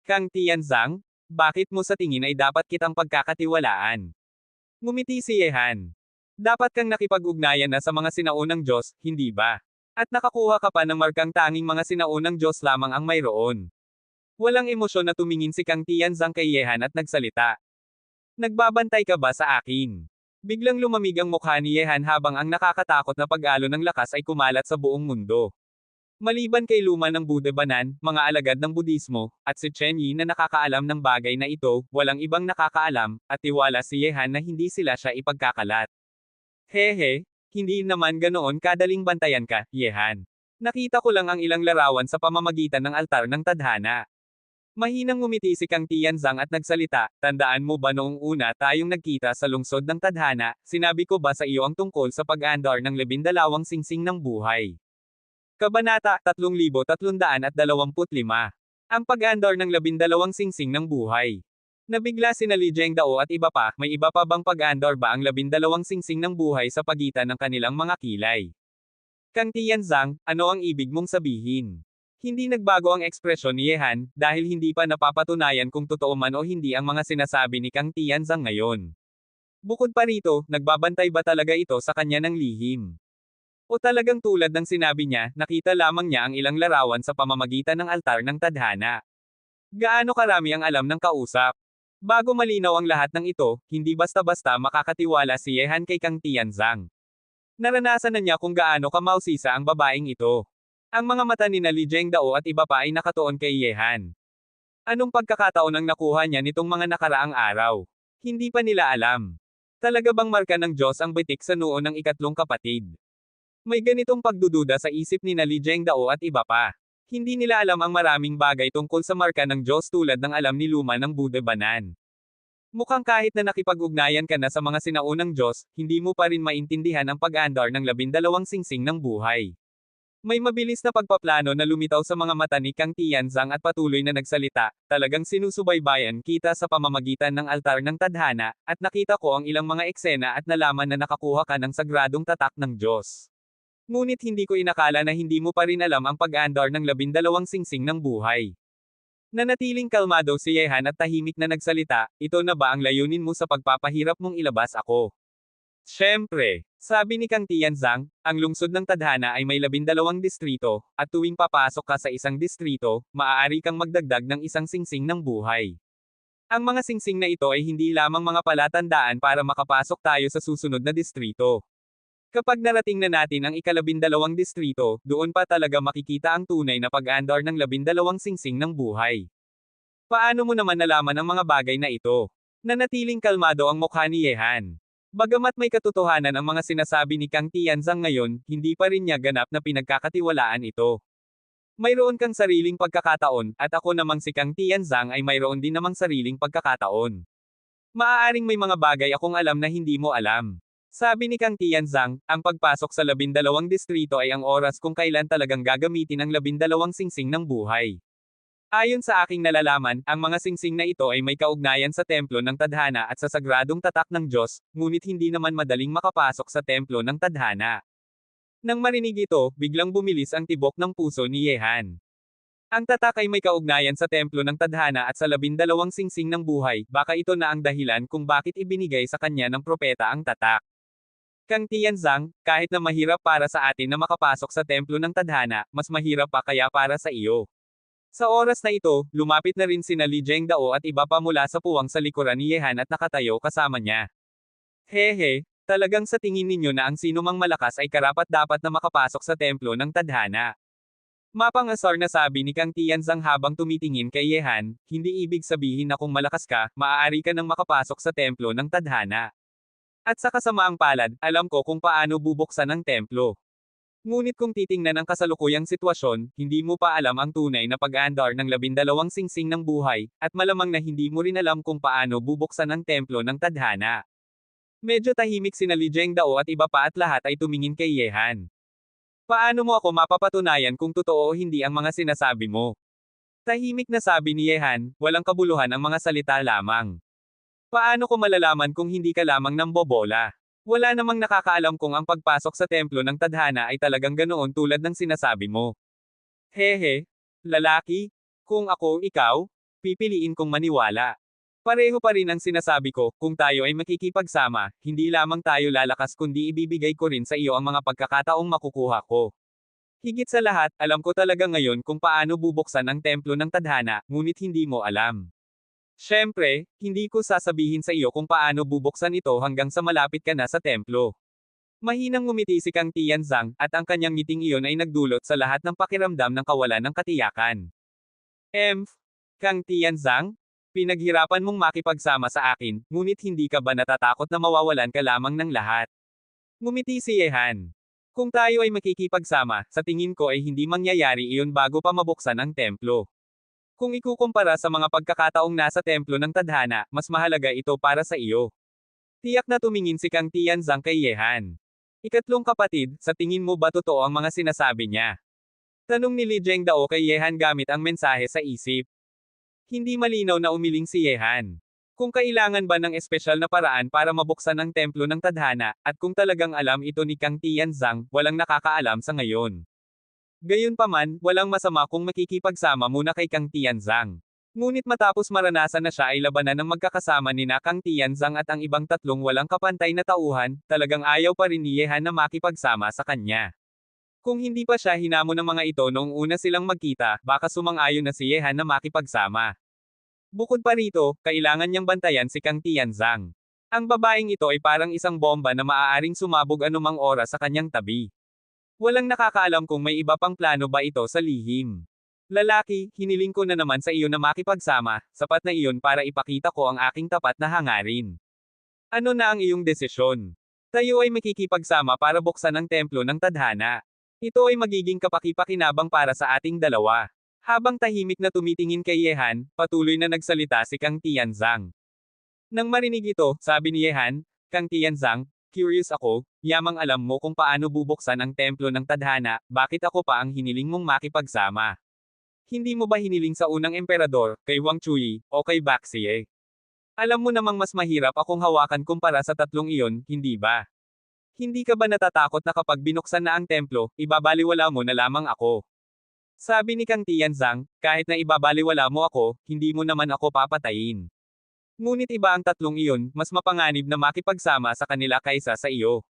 Kang Tianzang, bakit mo sa tingin ay dapat kitang pagkakatiwalaan? Ngumiti si Yehan. Dapat kang nakipag-ugnayan na sa mga sinaunang Diyos, hindi ba? At nakakuha ka pa ng markang tanging mga sinaunang Diyos lamang ang mayroon. Walang emosyon na tumingin si Kang Tianzang kay Yehan at nagsalita. Nagbabantay ka ba sa akin? Biglang lumamig ang mukha ni Yehan habang ang nakakatakot na pag-alo ng lakas ay kumalat sa buong mundo. Maliban kay Luma ng Buddha Banan, mga alagad ng Budismo, at si Chen Yi na nakakaalam ng bagay na ito, walang ibang nakakaalam, at tiwala si Yehan na hindi sila siya ipagkakalat. Hehe, hindi naman ganoon kadaling bantayan ka, Yehan. Nakita ko lang ang ilang larawan sa pamamagitan ng altar ng tadhana. Mahinang ngumiti si Kang Tianzang at nagsalita, tandaan mo ba noong una tayong nagkita sa lungsod ng tadhana, sinabi ko ba sa iyo ang tungkol sa pag-andar ng 12 singsing ng buhay? Kabanata 3325. Ang pag-andar ng 12 singsing ng buhay. Nabigla sina Li Zhengdao at iba pa, may iba pa bang pag-andar ba ang 12 singsing ng buhay sa pagitan ng kanilang mga kilay? Kang Tianzang, ano ang ibig mong sabihin? Hindi nagbago ang ekspresyon ni Yehan, dahil hindi pa napapatunayan kung totoo man o hindi ang mga sinasabi ni Kang Tianzang ngayon. Bukod pa rito, nagbabantay ba talaga ito sa kanya ng lihim? O talagang tulad ng sinabi niya, nakita lamang niya ang ilang larawan sa pamamagitan ng altar ng tadhana? Gaano karami ang alam ng kausap? Bago malinaw ang lahat ng ito, hindi basta-basta makakatiwala si Yehan kay Kang Tianzang. Naranasan na niya kung gaano kamausisa ang babaeng ito. Ang mga mata ni Li Zhengdao at iba pa ay nakatuon kay Yehan. Anong pagkakataon ang nakuha niya nitong mga nakaraang araw? Hindi pa nila alam. Talaga bang marka ng Diyos ang bitik sa noo ng ikatlong kapatid? May ganitong pagdududa sa isip ni Li Zhengdao at iba pa. Hindi nila alam ang maraming bagay tungkol sa marka ng Diyos tulad ng alam ni Luma ng Buddha Banan. Mukhang kahit na nakipag-ugnayan ka na sa mga sinaunang Diyos, hindi mo pa rin maintindihan ang pag-andar ng 12 singsing ng buhay. May mabilis na pagpaplano na lumitaw sa mga mata ni Kang Tianzang at patuloy na nagsalita, talagang sinusubaybayan kita sa pamamagitan ng altar ng tadhana, at nakita ko ang ilang mga eksena at nalaman na nakakuha ka ng sagradong tatak ng Diyos. Ngunit hindi ko inakala na hindi mo pa rin alam ang pag-andar ng 12 singsing ng buhay. Nanatiling kalmado si Yehan at tahimik na nagsalita, ito na ba ang layunin mo sa pagpapahirap mong ilabas ako? Siyempre, sabi ni Kang Tianzang, ang lungsod ng tadhana ay may 12 distrito, at tuwing papasok ka sa isang distrito, maaari kang magdagdag ng isang singsing ng buhay. Ang mga singsing na ito ay hindi lamang mga palatandaan para makapasok tayo sa susunod na distrito. Kapag narating na natin ang ika-12 distrito, doon pa talaga makikita ang tunay na pag-andar ng 12 singsing ng buhay. Paano mo naman nalaman ang mga bagay na ito? Nanatiling kalmado ang mukha ni Yehan. Bagamat may katotohanan ang mga sinasabi ni Kang Tianzang ngayon, hindi pa rin niya ganap na pinagkakatiwalaan ito. Mayroon kang sariling pagkakataon, at ako namang si Kang Tianzang ay mayroon din namang sariling pagkakataon. Maaaring may mga bagay akong alam na hindi mo alam. Sabi ni Kang Tianzang, ang pagpasok sa 12 distrito ay ang oras kung kailan talagang gagamitin ang 12 singsing ng buhay. Ayon sa aking nalalaman, ang mga singsing na ito ay may kaugnayan sa templo ng tadhana at sa sagradong tatak ng Diyos, ngunit hindi naman madaling makapasok sa templo ng tadhana. Nang marinig ito, biglang bumilis ang tibok ng puso ni Yehan. Ang tatak ay may kaugnayan sa templo ng tadhana at sa 12 singsing ng buhay, baka ito na ang dahilan kung bakit ibinigay sa kanya ng propeta ang tatak. Kang Tianzang, kahit na mahirap para sa atin na makapasok sa templo ng tadhana, mas mahirap pa kaya para sa iyo. Sa oras na ito, lumapit na rin sina Li Zhengdao at iba pa mula sa puwang sa likuran ni Yehan at nakatayo kasama niya. Hehe, talagang sa tingin ninyo na ang sinumang malakas ay karapat-dapat na makapasok sa templo ng tadhana. Mapangasar na sabi ni Kang Tianzang habang tumitingin kay Yehan, hindi ibig sabihin na kung malakas ka, maaari ka nang makapasok sa templo ng tadhana. At sa kasamaang palad, alam ko kung paano bubuksan ang templo. Ngunit kung titingnan ang kasalukuyang sitwasyon, hindi mo pa alam ang tunay na pag-aandar ng 12 singsing ng buhay, at malamang na hindi mo rin alam kung paano bubuksan ang templo ng tadhana. Medyo tahimik sina Li Zhengdao at iba pa at lahat ay tumingin kay Yehan. Paano mo ako mapapatunayan kung totoo o hindi ang mga sinasabi mo? Tahimik na sabi ni Yehan, walang kabuluhan ang mga salita lamang. Paano ko malalaman kung hindi ka lamang nambobola? Wala namang nakakaalam kung ang pagpasok sa templo ng tadhana ay talagang ganoon tulad ng sinasabi mo. Hehe, lalaki, kung ako ikaw, pipiliin kong maniwala. Pareho pa rin ang sinasabi ko, kung tayo ay makikipagsama, hindi lamang tayo lalakas kundi ibibigay ko rin sa iyo ang mga pagkakataong makukuha ko. Higit sa lahat, alam ko talaga ngayon kung paano bubuksan ang templo ng tadhana, ngunit hindi mo alam. Siyempre, hindi ko sasabihin sa iyo kung paano bubuksan ito hanggang sa malapit ka na sa templo. Mahinang ngumiti si Kang Tianzang, at ang kanyang ngiting iyon ay nagdulot sa lahat ng pakiramdam ng kawalan ng katiyakan. Kang Tianzang? Pinaghirapan mong makipagsama sa akin, ngunit hindi ka ba natatakot na mawawalan ka lamang ng lahat? Ngumiti si Yehan. Kung tayo ay makikipagsama, sa tingin ko ay hindi mangyayari iyon bago pa mabuksan ang templo. Kung ikukumpara sa mga pagkakataong nasa templo ng tadhana, mas mahalaga ito para sa iyo. Tiyak na tumingin si Kang Tianzang kay Yehan. Ikatlong kapatid, sa tingin mo ba totoo ang mga sinasabi niya? Tanong ni Li Zhengdao kay Yehan gamit ang mensahe sa isip. Hindi malinaw na umiling si Yehan. Kung kailangan ba ng espesyal na paraan para mabuksan ang templo ng tadhana, at kung talagang alam ito ni Kang Tianzang, walang nakakaalam sa ngayon. Gayunpaman, walang masama kung makikipagsama muna kay Kang Tianzang. Ngunit matapos maranasan na siya ay labanan ng magkakasama nina Kang Tianzang at ang ibang tatlong walang kapantay na tauhan, talagang ayaw pa rin ni Yehan na makipagsama sa kanya. Kung hindi pa siya hinamon ng mga ito noong una silang magkita, baka sumang-ayon na si Yehan na makipagsama. Bukod pa rito, kailangan niyang bantayan si Kang Tianzang. Ang babaeng ito ay parang isang bomba na maaaring sumabog anumang oras sa kanyang tabi. Walang nakakaalam kung may iba pang plano ba ito sa lihim. Lalaki, hiniling ko na naman sa iyo na makipagsama, sapat na iyon para ipakita ko ang aking tapat na hangarin. Ano na ang iyong desisyon? Tayo ay makikipagsama para buksan ang templo ng tadhana. Ito ay magiging kapaki-pakinabang para sa ating dalawa. Habang tahimik na tumitingin kay Yehan, patuloy na nagsalita si Kang Tianzang. Nang marinig ito, sabi ni Yehan, Kang Tianzang, curious ako, yamang alam mo kung paano bubuksan ang templo ng tadhana, bakit ako pa ang hiniling mong makipagsama? Hindi mo ba hiniling sa unang emperador, kay Wang Chui, o kay Baxie? Alam mo namang mas mahirap akong hawakan kumpara sa tatlong iyon, hindi ba? Hindi ka ba natatakot na kapag binuksan na ang templo, ibabaliwala mo na lamang ako? Sabi ni Kang Tianzang, kahit na ibabaliwala mo ako, hindi mo naman ako papatayin. Ngunit iba ang tatlong iyon, mas mapanganib na makipagsama sa kanila kaysa sa iyo.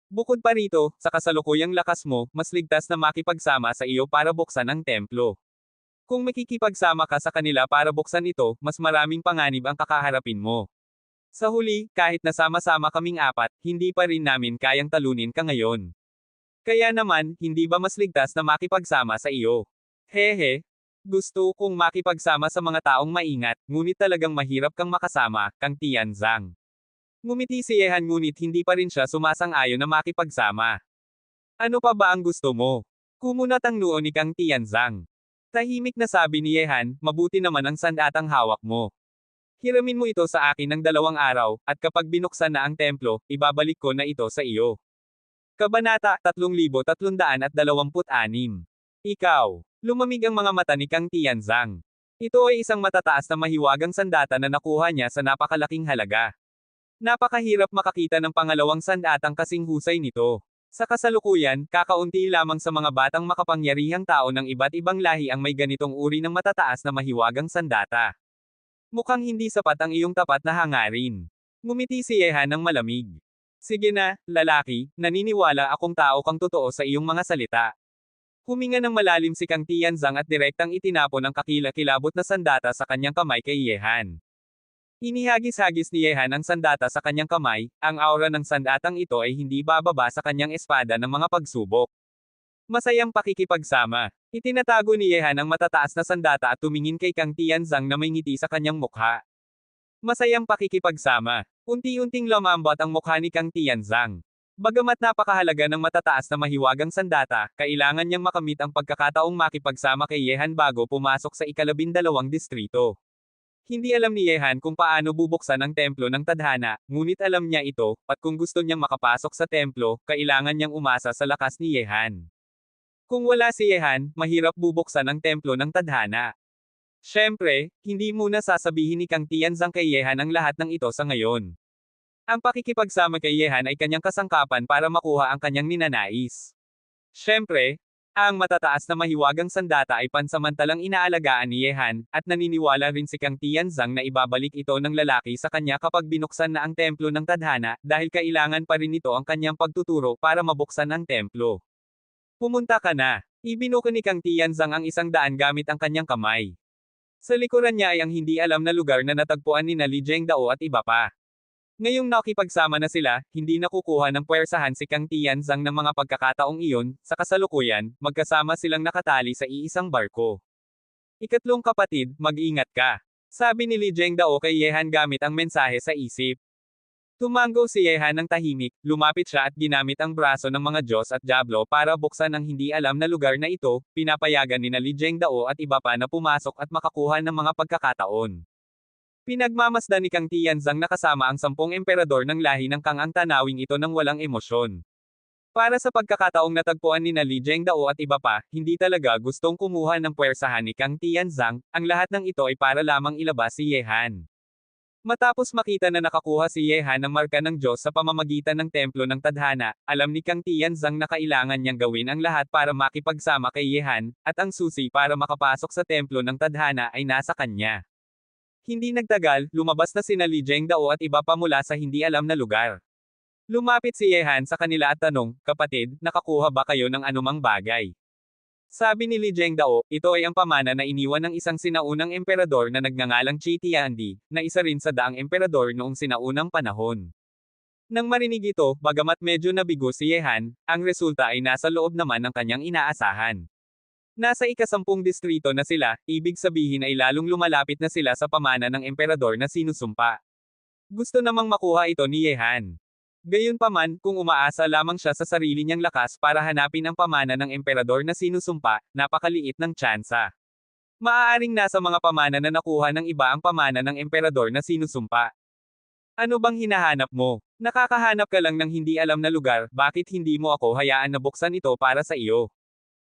Bukod pa rito, sa kasalukuyang lakas mo, mas ligtas na makipagsama sa iyo para buksan ang templo. Kung makikipagsama ka sa kanila para buksan ito, mas maraming panganib ang kakaharapin mo. Sa huli, kahit nasama-sama kaming apat, hindi pa rin namin kayang talunin ka ngayon. Kaya naman, hindi ba mas ligtas na makipagsama sa iyo? Hehe. Gusto kong makipagsama sa mga taong maingat, ngunit talagang mahirap kang makasama, Kang Tianzang. Ngumiti si Yehan ngunit hindi pa rin siya sumasang-ayon na makipagsama. Ano pa ba ang gusto mo? Kumunat ang noo ni Kang Tianzang. Tahimik na sabi ni Yehan, mabuti naman ang sandatang hawak mo. Hiramin mo ito sa akin ng 2 araw, at kapag binuksan na ang templo, ibabalik ko na ito sa iyo. Kabanata 3326. Ikaw. Lumamig ang mga mata ni Kang Tianzang. Ito ay isang matataas na mahiwagang sandata na nakuha niya sa napakalaking halaga. Napakahirap makakita ng pangalawang sandatang kasing husay nito. Sa kasalukuyan, kakaunti lamang sa mga batang makapangyarihang tao ng iba't ibang lahi ang may ganitong uri ng matataas na mahiwagang sandata. Mukhang hindi sapat ang iyong tapat na hangarin. Ngumiti si Yehan ng malamig. Sige na, lalaki, naniniwala akong tao kang totoo sa iyong mga salita. Huminga ng malalim si Kang Tianzang at direktang itinapon ang kakilakilabot na sandata sa kanyang kamay kay Yehan. Inihagis-hagis ni Yehan ang sandata sa kanyang kamay, ang aura ng sandatang ito ay hindi bababa sa kanyang espada ng mga pagsubok. Masayang pakikipagsama. Itinatago ni Yehan ang matataas na sandata at tumingin kay Kang Tianzang na may ngiti sa kanyang mukha. Masayang pakikipagsama. Unti-unting lumambot ang mukha ni Kang Tianzang. Bagamat napakahalaga ng matataas na mahiwagang sandata, kailangan niyang makamit ang pagkakataong makipagsama kay Yehan bago pumasok sa ika-12 distrito. Hindi alam ni Yehan kung paano bubuksan ang templo ng tadhana, ngunit alam niya ito, at kung gusto niyang makapasok sa templo, kailangan niyang umasa sa lakas ni Yehan. Kung wala si Yehan, mahirap bubuksan ang templo ng tadhana. Siyempre, hindi muna sasabihin ni Kang Tianzang kay Yehan ang lahat ng ito sa ngayon. Ang pakikipagsama kay Yehan ay kanyang kasangkapan para makuha ang kanyang ninanais. Siyempre, ang matataas na mahiwagang sandata ay pansamantalang inaalagaan ni Yehan, at naniniwala rin si Kang Tianzang na ibabalik ito ng lalaki sa kanya kapag binuksan na ang templo ng tadhana, dahil kailangan pa rin nito ang kanyang pagtuturo para mabuksan ang templo. Pumunta ka na. Ibinuko ni Kang Tianzang ang 100 gamit ang kanyang kamay. Sa likuran niya ay ang hindi alam na lugar na natagpuan ni Li Zhengdao at iba pa. Ngayong nakipagsama na sila, hindi nakukuha ng puwersahan si Kang Tianzang ng mga pagkakataong iyon, sa kasalukuyan, magkasama silang nakatali sa iisang barko. Ikatlong kapatid, mag-ingat ka. Sabi ni Li Zhengdao kay Yehan gamit ang mensahe sa isip. Tumango si Yehan ng tahimik, lumapit siya at ginamit ang braso ng mga Diyos at Diablo para buksan ang hindi alam na lugar na ito, pinapayagan ni Li Zhengdao at iba pa na pumasok at makakuha ng mga pagkakataon. Pinagmamasdan ni Kang Tianzang na kasama ang 10 emperador ng lahi ng Kang ang tanawing ito ng walang emosyon. Para sa pagkakataong natagpuan ni Li Zhengdao at iba pa, hindi talaga gustong kumuha ng puwersahan ni Kang Tianzang, ang lahat ng ito ay para lamang ilabas si Yehan. Matapos makita na nakakuha si Yehan ng marka ng Diyos sa pamamagitan ng templo ng tadhana, alam ni Kang Tianzang na kailangan niyang gawin ang lahat para makipagsama kay Yehan, at ang susi para makapasok sa templo ng tadhana ay nasa kanya. Hindi nagtagal, lumabas na sina Li Zhengdao at iba pa mula sa hindi alam na lugar. Lumapit si Yehan sa kanila at tanong, "Kapatid, nakakuha ba kayo ng anumang bagay?" Sabi ni Li Zhengdao, ito ay ang pamana na iniwan ng isang sinaunang emperador na nagngangalang Qi Tiandi, na isa rin sa daang emperador noong sinaunang panahon. Nang marinig ito, bagamat medyo nabigo si Yehan, ang resulta ay nasa loob naman ng kanyang inaasahan. Nasa ika-10 distrito na sila, ibig sabihin ay lalong lumalapit na sila sa pamana ng emperador na sinusumpa. Gusto namang makuha ito ni Yehan. Gayunpaman, kung umaasa lamang siya sa sarili niyang lakas para hanapin ang pamana ng emperador na sinusumpa, napakaliit ng tsansa. Maaaring nasa mga pamana na nakuha ng iba ang pamana ng emperador na sinusumpa. Ano bang hinahanap mo? Nakakahanap ka lang ng hindi alam na lugar, bakit hindi mo ako hayaan na buksan ito para sa iyo?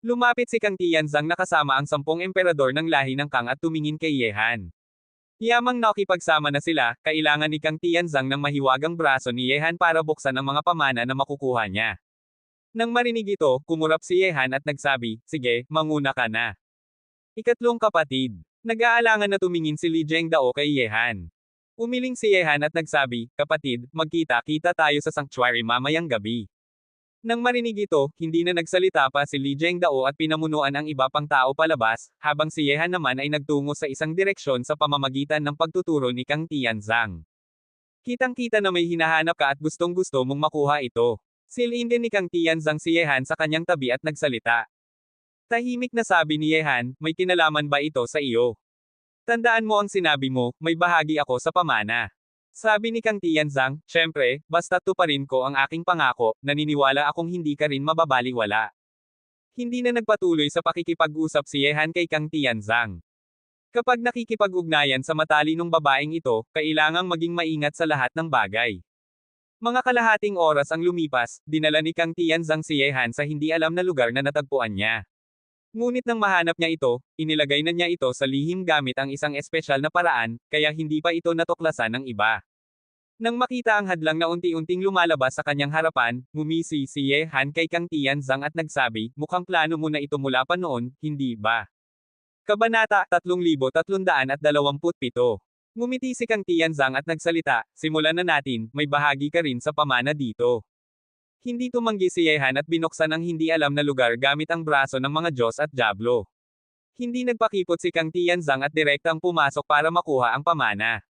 Lumapit si Kang Tianzang na kasama ang 10 emperador ng lahi ng Kang at tumingin kay Yehan. Yamang nakipagsama na sila, kailangan ni Kang Tianzang ng mahiwagang braso ni Yehan para buksan ang mga pamana na makukuha niya. Nang marinig ito, kumurap si Yehan at nagsabi, "Sige, manguna ka na." Ikatlong kapatid. Nag-aalangan na tumingin si Li Zhengdao kay Yehan. Umiling si Yehan at nagsabi, "Kapatid, magkita-kita tayo sa sanctuary mamayang gabi." Nang marinig ito, hindi na nagsalita pa si Li Zhengdao at pinamunuan ang iba pang tao palabas, habang si Yehan naman ay nagtungo sa isang direksyon sa pamamagitan ng pagtuturo ni Kang Tianzang. Kitang-kita na may hinahanap ka at gustong-gusto mong makuha ito. Silin din ni Kang Tianzang si Yehan sa kanyang tabi at nagsalita. Tahimik na sabi ni Yehan, "May kinalaman ba ito sa iyo? Tandaan mo ang sinabi mo, may bahagi ako sa pamana." Sabi ni Kang Tianzang, "Syempre, basta tuparin ko ang aking pangako, naniniwala akong hindi ka rin mababaliwala." Hindi na nagpatuloy sa pakikipag-usap si Yehan kay Kang Tianzang. Kapag nakikipag-ugnayan sa matalinong babaeng ito, kailangang maging maingat sa lahat ng bagay. Mga kalahating oras ang lumipas, dinala ni Kang Tianzang si Yehan sa hindi alam na lugar na natagpuan niya. Ngunit nang mahanap niya ito, inilagay na niya ito sa lihim gamit ang isang espesyal na paraan, kaya hindi pa ito natuklasan ng iba. Nang makita ang hadlang na unti-unting lumalabas sa kanyang harapan, ngumisi si Yehan kay Kang Tianzang at nagsabi, "Mukhang plano mo na ito mula pa noon, hindi ba?" Kabanata 3327. Ngumiti si Kang Tianzang at nagsalita, "Simulan na natin, may bahagi ka rin sa pamana dito." Hindi tumanggi si Yehan at binuksan ang hindi alam na lugar gamit ang braso ng mga Diyos at Diablo. Hindi nagpakipot si Kang Tianzang at direktang pumasok para makuha ang pamana.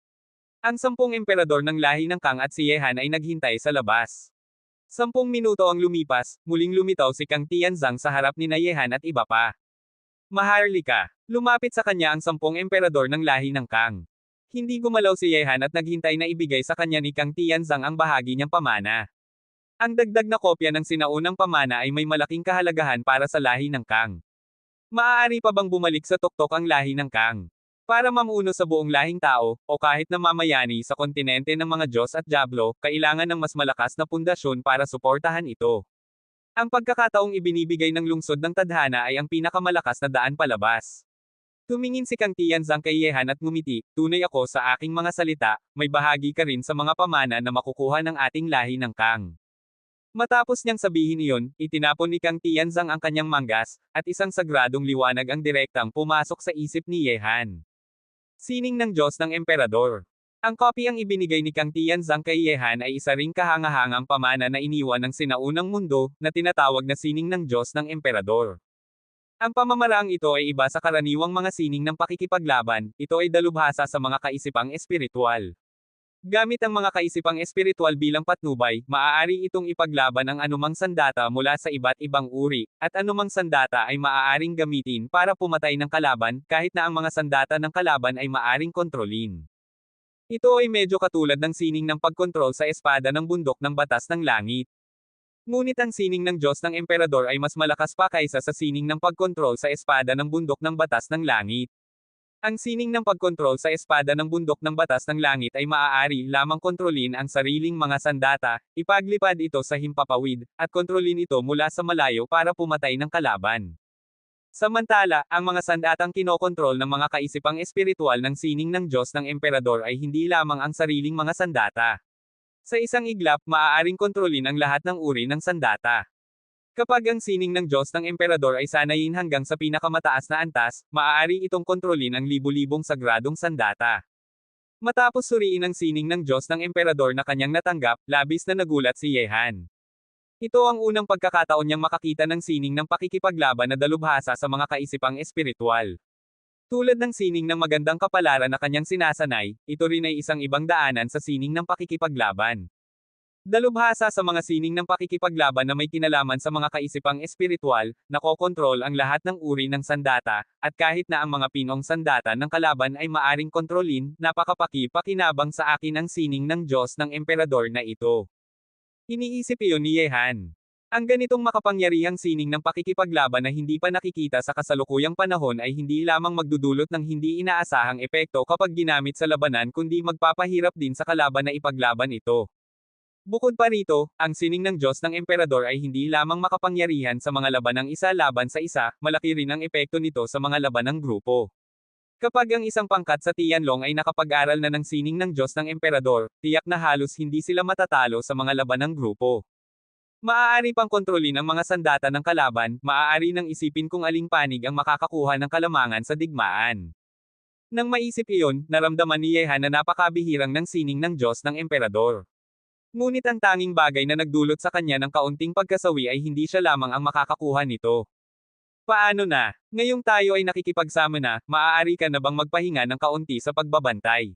Ang 10 emperador ng lahi ng Kang at si Yehan ay naghintay sa labas. 10 minuto ang lumipas, muling lumitaw si Kang Tianzang sa harap ni Yehan at iba pa. "Maharlika." Lumapit sa kanya ang 10 emperador ng lahi ng Kang. Hindi gumalaw si Yehan at naghintay na ibigay sa kanya ni Kang Tianzang ang bahagi niyang pamana. Ang dagdag na kopya ng sinaunang pamana ay may malaking kahalagahan para sa lahi ng Kang. Maaari pa bang bumalik sa tuktok ang lahi ng Kang? Para mamuno sa buong lahing tao, o kahit na mamayani sa kontinente ng mga Diyos at Diablo, kailangan ng mas malakas na pundasyon para suportahan ito. Ang pagkakataong ibinibigay ng lungsod ng tadhana ay ang pinakamalakas na daan palabas. Tumingin si Kang Tianzang kay Yehan at ngumiti, "Tunay ako sa aking mga salita, may bahagi ka rin sa mga pamana na makukuha ng ating lahi ng Kang." Matapos niyang sabihin iyon, itinapon ni Kang Tianzang ang kanyang manggas, at isang sagradong liwanag ang direktang pumasok sa isip ni Yehan. Sining ng Diyos ng Emperador. Ang kopyang ibinigay ni Kang Tianzang kay Yehan ay isa ring kahangahangang pamana na iniwan ng sinaunang mundo, na tinatawag na sining ng Diyos ng Emperador. Ang pamamaraang ito ay iba sa karaniwang mga sining ng pakikipaglaban, ito ay dalubhasa sa mga kaisipang espiritual. Gamit ang mga kaisipang espiritual bilang patnubay, maaari itong ipaglaban ang anumang sandata mula sa iba't ibang uri, at anumang sandata ay maaaring gamitin para pumatay ng kalaban, kahit na ang mga sandata ng kalaban ay maaring kontrolin. Ito ay medyo katulad ng sining ng pagkontrol sa espada ng bundok ng batas ng langit. Ngunit ang sining ng Diyos ng Emperador ay mas malakas pa kaysa sa sining ng pagkontrol sa espada ng bundok ng batas ng langit. Ang sining ng pagkontrol sa espada ng bundok ng batas ng langit ay maaari lamang kontrolin ang sariling mga sandata, ipaglipad ito sa himpapawid, at kontrolin ito mula sa malayo para pumatay ng kalaban. Samantala, ang mga sandatang kinokontrol ng mga kaisipang espiritual ng sining ng Diyos ng Emperador ay hindi lamang ang sariling mga sandata. Sa isang iglap, maaaring kontrolin ang lahat ng uri ng sandata. Kapag ang sining ng Diyos ng Emperador ay sanayin hanggang sa pinakamataas na antas, maaari itong kontrolin ang libu-libong sagradong sandata. Matapos suriin ang sining ng Diyos ng Emperador na kanyang natanggap, labis na nagulat si Yehan. Ito ang unang pagkakataon niyang makakita ng sining ng pakikipaglaban na dalubhasa sa mga kaisipang espiritual. Tulad ng sining ng magandang kapalaran na kanyang sinasanay, ito rin ay isang ibang daanan sa sining ng pakikipaglaban. Dalubhasa sa mga sining ng pakikipaglaban na may kinalaman sa mga kaisipang espiritual, nakokontrol ang lahat ng uri ng sandata, at kahit na ang mga pinong sandata ng kalaban ay maaring kontrolin, napakapaki-pakinabang sa akin ang sining ng Diyos ng Emperador na ito. Iniisip iyon ni Yehan. Ang ganitong makapangyarihang sining ng pakikipaglaban na hindi pa nakikita sa kasalukuyang panahon ay hindi lamang magdudulot ng hindi inaasahang epekto kapag ginamit sa labanan kundi magpapahirap din sa kalaban na ipaglaban ito. Bukod pa rito, ang sining ng Diyos ng Emperador ay hindi lamang makapangyarihan sa mga labanang isa laban sa isa, malaki rin ang epekto nito sa mga labanang grupo. Kapag ang isang pangkat sa Tianlong ay nakapag-aral na ng sining ng Diyos ng Emperador, tiyak na halos hindi sila matatalo sa mga labanang grupo. Maaari pang kontrolin ang mga sandata ng kalaban, maaari nang isipin kung aling panig ang makakakuha ng kalamangan sa digmaan. Nang maisip iyon, naramdaman ni Yehan na napakabihirang ng sining ng Diyos ng Emperador. Ngunit ang tanging bagay na nagdulot sa kanya ng kaunting pagkasawi ay hindi siya lamang ang makakakuha nito. Paano na? Ngayong tayo ay nakikipagsama na, maaari ka na bang magpahinga ng kaunti sa pagbabantay?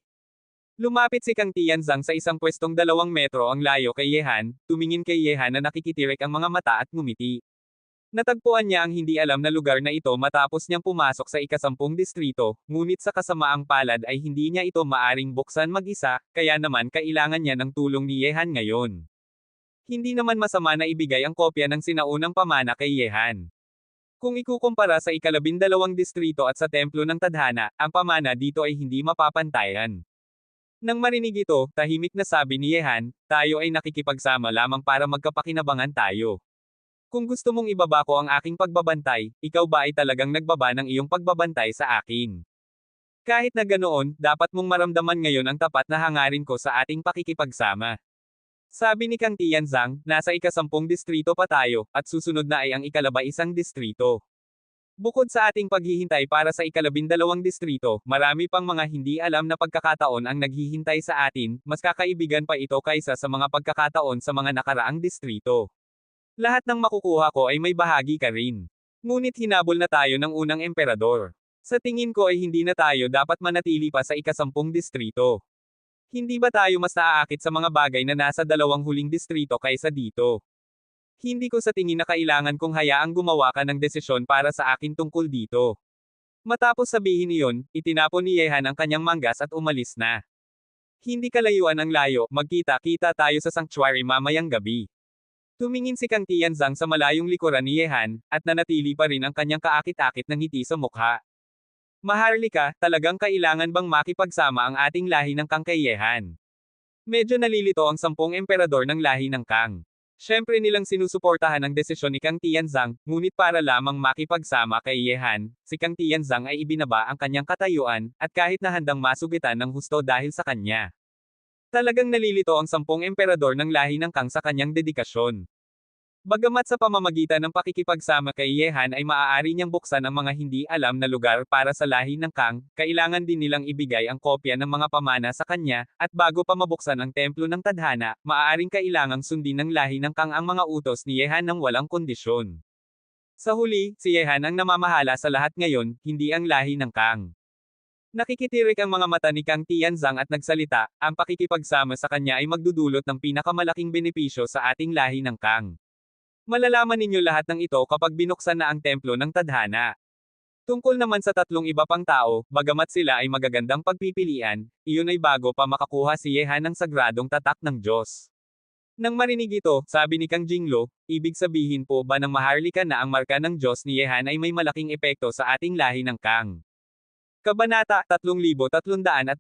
Lumapit si Kang Tianzang sa isang pwestong 2 metro ang layo kay Yehan, tumingin kay Yehan na nakikitirik ang mga mata at ngumiti. Natagpuan niya ang hindi alam na lugar na ito matapos niyang pumasok sa ika-10 distrito, ngunit sa kasamaang palad ay hindi niya ito maaring buksan mag-isa, kaya naman kailangan niya ng tulong ni Yehan ngayon. Hindi naman masama na ibigay ang kopya ng sinaunang pamana kay Yehan. Kung ikukumpara sa ika-12 distrito at sa templo ng tadhana, ang pamana dito ay hindi mapapantayan. Nang marinig ito, tahimik na sabi ni Yehan, tayo ay nakikipagsama lamang para magkapakinabangan tayo. Kung gusto mong ibaba ko ang aking pagbabantay, ikaw ba ay talagang nagbaba ng iyong pagbabantay sa akin? Kahit na ganoon, dapat mong maramdaman ngayon ang tapat na hangarin ko sa ating pakikipagsama. Sabi ni Kang Tianzang, nasa ika-10 distrito pa tayo, at susunod na ay ang ika-11 distrito. Bukod sa ating paghihintay para sa ika-12 distrito, marami pang mga hindi alam na pagkakataon ang naghihintay sa atin, mas kakaibigan pa ito kaysa sa mga pagkakataon sa mga nakaraang distrito. Lahat ng makukuha ko ay may bahagi ka rin. Ngunit hinabol na tayo ng unang emperador. Sa tingin ko ay hindi na tayo dapat manatili pa sa ika-10 distrito. Hindi ba tayo mas naaakit sa mga bagay na nasa 2 huling distrito kaysa dito? Hindi ko sa tingin na kailangan kong hayaang gumawa ka ng desisyon para sa akin tungkol dito. Matapos sabihin iyon, itinapon ni Yehan ang kanyang manggas at umalis na. Hindi kalayuan ang layo, magkita-kita tayo sa sanctuary mamayang gabi. Tumingin si Kang Tianzang sa malayong likuran ni Yehan, at nanatili pa rin ang kanyang kaakit-akit na ngiti sa mukha. Maharlika, talagang kailangan bang makipagsama ang ating lahi ng Kang kay Yehan? Medyo nalilito ang 10 emperador ng lahi ng Kang. Siyempre nilang sinusuportahan ang desisyon ni Kang Tianzang, ngunit para lamang makipagsama kay Yehan, si Kang Tianzang ay ibinaba ang kanyang katayuan, at kahit na handang masugitan ng husto dahil sa kanya. Talagang nalilito ang 10 emperador ng lahi ng Kang sa kanyang dedikasyon. Bagamat sa pamamagitan ng pakikipagsama kay Yehan ay maaari niyang buksan ang mga hindi alam na lugar para sa lahi ng Kang, kailangan din nilang ibigay ang kopya ng mga pamana sa kanya, at bago pa mabuksan ang templo ng tadhana, maaaring kailangang sundin ng lahi ng Kang ang mga utos ni Yehan ng walang kondisyon. Sa huli, si Yehan ang namamahala sa lahat ngayon, hindi ang lahi ng Kang. Nakikitirik ang mga mata ni Kang Tianzang at nagsalita, ang pakikipagsama sa kanya ay magdudulot ng pinakamalaking benepisyo sa ating lahi ng Kang. Malalaman ninyo lahat ng ito kapag binuksan na ang templo ng tadhana. Tungkol naman sa 3 iba pang tao, bagamat sila ay magagandang pagpipilian, iyon ay bago pa makakuha si Yehan ng sagradong tatak ng Diyos. Nang marinig ito, sabi ni Kang Jinglo, ibig sabihin po ba ng maharlika na ang marka ng Diyos ni Yehan ay may malaking epekto sa ating lahi ng Kang? Kabanata 3328.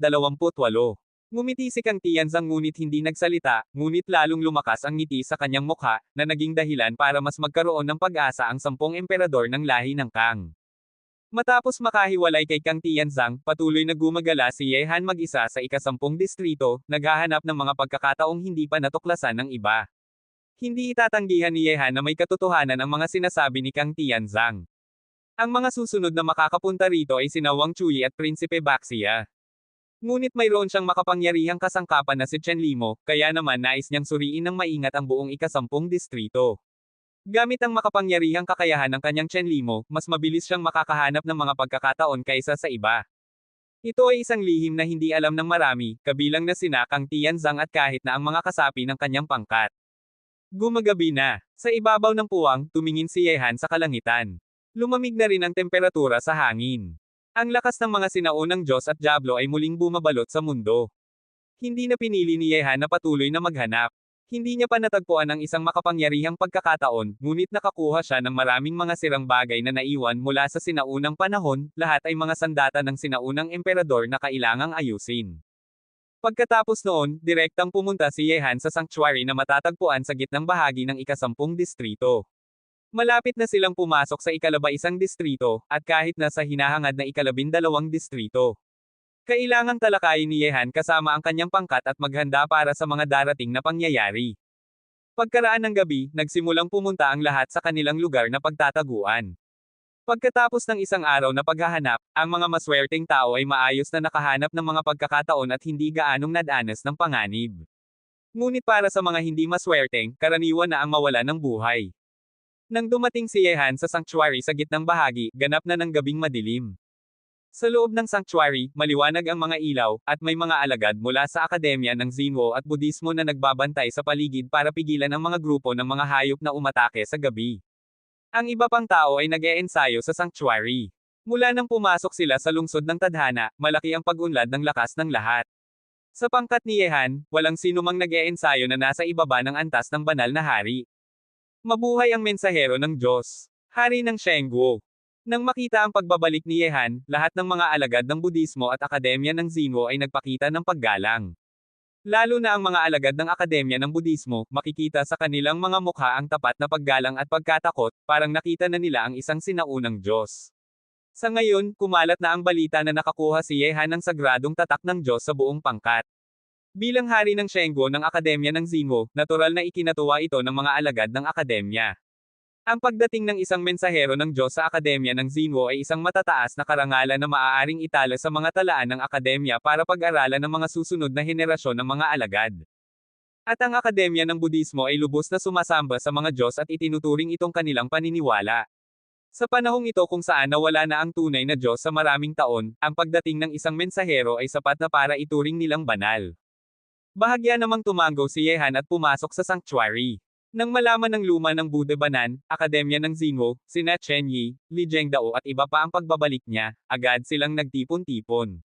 Ngumiti si Kang Tianzang ngunit hindi nagsalita, ngunit lalong lumakas ang ngiti sa kanyang mukha, na naging dahilan para mas magkaroon ng pag-asa ang 10 emperador ng lahi ng Kang. Matapos makahiwalay kay Kang Tianzang, patuloy na gumagala si Ye Han mag-isa sa ika-10 distrito, naghahanap ng mga pagkakataong hindi pa natuklasan ng iba. Hindi itatanggihan ni Ye Han na may katotohanan ang mga sinasabi ni Kang Tianzang. Ang mga susunod na makakapunta rito ay sina Wang Chuyi at Prinsipe Baxia. Ngunit mayroon siyang makapangyarihang kasangkapan na si Chen Limo, kaya naman nais niyang suriin ng maingat ang buong ika-10 distrito. Gamit ang makapangyarihang kakayahan ng kanyang Chen Limo, mas mabilis siyang makakahanap ng mga pagkakataon kaysa sa iba. Ito ay isang lihim na hindi alam ng marami, kabilang na sina Kang Tianzang at kahit na ang mga kasapi ng kanyang pangkat. Gumagabi na. Sa ibabaw ng puwang, tumingin si Ye Han sa kalangitan. Lumamig na rin ang temperatura sa hangin. Ang lakas ng mga sinaunang Diyos at Diablo ay muling bumabalot sa mundo. Hindi na pinili ni Ye Han na patuloy na maghanap. Hindi niya pa natagpuan ang isang makapangyarihang pagkakataon, ngunit nakakuha siya ng maraming mga sirang bagay na naiwan mula sa sinaunang panahon, lahat ay mga sandata ng sinaunang emperador na kailangang ayusin. Pagkatapos noon, direktang pumunta si Ye Han sa sanctuary na matatagpuan sa gitnang bahagi ng ika-10 distrito. Malapit na silang pumasok sa ika-11 distrito, at kahit na sa hinahangad na ika-12 distrito. Kailangang talakayin ni Ye Han kasama ang kanyang pangkat at maghanda para sa mga darating na pangyayari. Pagkaraan ng gabi, nagsimulang pumunta ang lahat sa kanilang lugar na pagtataguan. Pagkatapos ng isang araw na paghahanap, ang mga maswerteng tao ay maayos na nakahanap ng mga pagkakataon at hindi gaanong nadanas ng panganib. Ngunit para sa mga hindi maswerteng, karaniwan na ang mawala ng buhay. Nang dumating si Ye Han sa sanctuary sa gitnang bahagi, ganap na ng gabing madilim. Sa loob ng sanctuary, maliwanag ang mga ilaw, at may mga alagad mula sa akademya ng Zinwo at Budismo na nagbabantay sa paligid para pigilan ang mga grupo ng mga hayop na umatake sa gabi. Ang iba pang tao ay nag-eensayo sa sanctuary. Mula nang pumasok sila sa lungsod ng tadhana, malaki ang pag-unlad ng lakas ng lahat. Sa pangkat ni Ye Han, walang sinumang nag-eensayo na nasa ibaba ng antas ng banal na hari. Mabuhay ang mensahero ng Diyos. Hari ng Shengguo. Nang makita ang pagbabalik ni Ye Han, lahat ng mga alagad ng Budismo at Akademya ng Zinwo ay nagpakita ng paggalang. Lalo na ang mga alagad ng Akademya ng Budismo, makikita sa kanilang mga mukha ang tapat na paggalang at pagkatakot, parang nakita na nila ang isang sinaunang Diyos. Sa ngayon, kumalat na ang balita na nakakuha si Ye Han ng sagradong tatak ng Diyos sa buong pangkat. Bilang hari ng Shengguo ng Akademya ng Zinwo, natural na ikinatuwa ito ng mga alagad ng Akademya. Ang pagdating ng isang mensahero ng Diyos sa Akademya ng Zinwo ay isang matataas na karangalan na maaaring italo sa mga talaan ng Akademya para pag-aralan ng mga susunod na henerasyon ng mga alagad. At ang Akademya ng Budismo ay lubos na sumasamba sa mga Diyos at itinuturing itong kanilang paniniwala. Sa panahong ito kung saan nawala na ang tunay na Diyos sa maraming taon, ang pagdating ng isang mensahero ay sapat na para ituring nilang banal. Bahagya namang tumango si Ye Han at pumasok sa sanctuary. Nang malaman ng luma ng Buddha Banan, Akademya ng Zinwo, sina Chen Yi, Li Zhengdao at iba pa ang pagbabalik niya, agad silang nagtipon-tipon.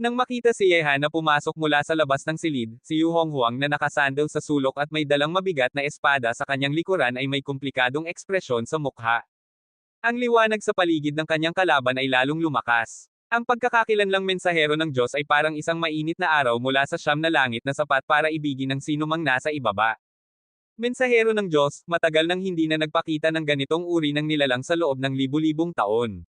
Nang makita si Ye Han na pumasok mula sa labas ng silid, si Yu Honghuang na nakasandal sa sulok at may dalang mabigat na espada sa kanyang likuran ay may komplikadong ekspresyon sa mukha. Ang liwanag sa paligid ng kanyang kalaban ay lalong lumakas. Ang pagkakakilanlang mensahero ng Diyos ay parang isang mainit na araw mula sa siyam na langit na sapat para ibigin ng sinumang nasa ibaba. Mensahero ng Diyos, matagal nang hindi na nagpakita ng ganitong uri ng nilalang sa loob ng libu-libong taon.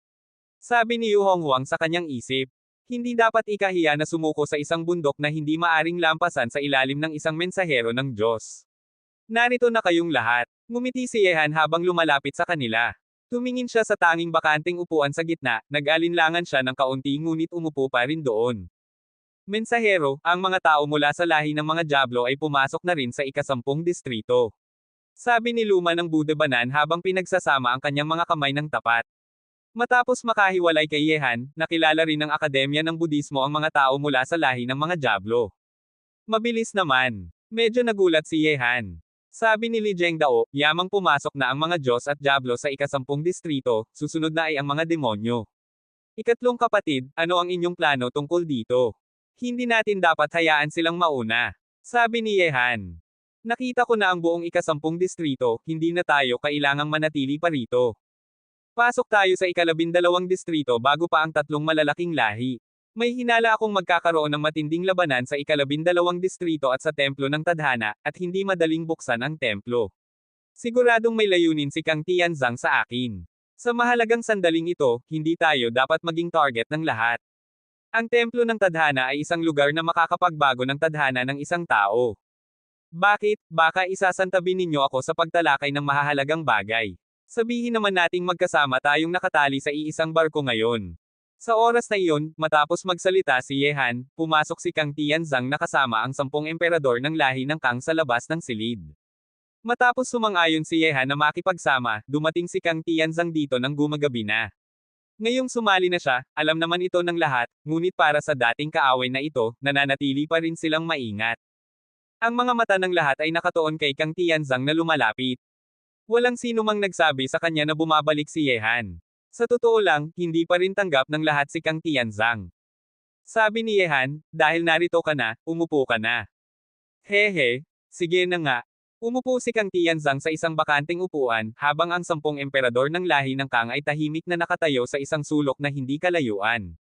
Sabi ni Yu Honghuang sa kanyang isip, hindi dapat ikahiya na sumuko sa isang bundok na hindi maaring lampasan sa ilalim ng isang mensahero ng Diyos. Narito na kayong lahat. Ngumiti si Ye Han habang lumalapit sa kanila. Tumingin siya sa tanging bakanting upuan sa gitna, nag-alinlangan siya ng kaunti ngunit umupo pa rin doon. Mensahero, ang mga tao mula sa lahi ng mga Diablo ay pumasok na rin sa ika-10 distrito. Sabi ni Luma ng Buddha Banan habang pinagsasama ang kanyang mga kamay ng tapat. Matapos makahiwalay kay Ye Han, nakilala rin ng Akademya ng Budismo ang mga tao mula sa lahi ng mga Diablo. Mabilis naman. Medyo nagulat si Ye Han. Sabi ni Li Zhengdao, yamang pumasok na ang mga Diyos at Diablo sa ika-10 distrito, susunod na ay ang mga demonyo. Ikatlong kapatid, ano ang inyong plano tungkol dito? Hindi natin dapat hayaan silang mauna. Sabi ni Ye Han. Nakita ko na ang buong ika-10 distrito, hindi na tayo kailangang manatili pa rito. Pasok tayo sa ika-12 distrito bago pa ang 3 malalaking lahi. May hinala akong magkakaroon ng matinding labanan sa ika-12 distrito at sa templo ng tadhana, at hindi madaling buksan ang templo. Siguradong may layunin si Kang Tianzang sa akin. Sa mahalagang sandaling ito, hindi tayo dapat maging target ng lahat. Ang templo ng tadhana ay isang lugar na makakapagbago ng tadhana ng isang tao. Bakit? Baka isasantabi ninyo ako sa pagtalakay ng mahahalagang bagay. Sabihin naman nating magkasama tayong nakatali sa iisang barko ngayon. Sa oras na iyon, matapos magsalita si Yehan, pumasok si Kang Tianzang na kasama ang 10 emperador ng lahi ng Kang sa labas ng silid. Matapos sumang-ayon si Yehan na makipagsama, dumating si Kang Tianzang dito nang gumagabi na. Ngayong sumali na siya, alam naman ito ng lahat, ngunit para sa dating kaaway na ito, nananatili pa rin silang maingat. Ang mga mata ng lahat ay nakatuon kay Kang Tianzang na lumalapit. Walang sino mang nagsabi sa kanya na bumabalik si Yehan. Sa totoo lang, hindi pa rin tanggap ng lahat si Kang Tianzang. Sabi ni Yehan, dahil narito ka na, umupo ka na. Hehe, sige na nga. Umupo si Kang Tianzang sa isang bakanteng upuan, habang ang 10 emperador ng lahi ng Kang ay tahimik na nakatayo sa isang sulok na hindi kalayuan.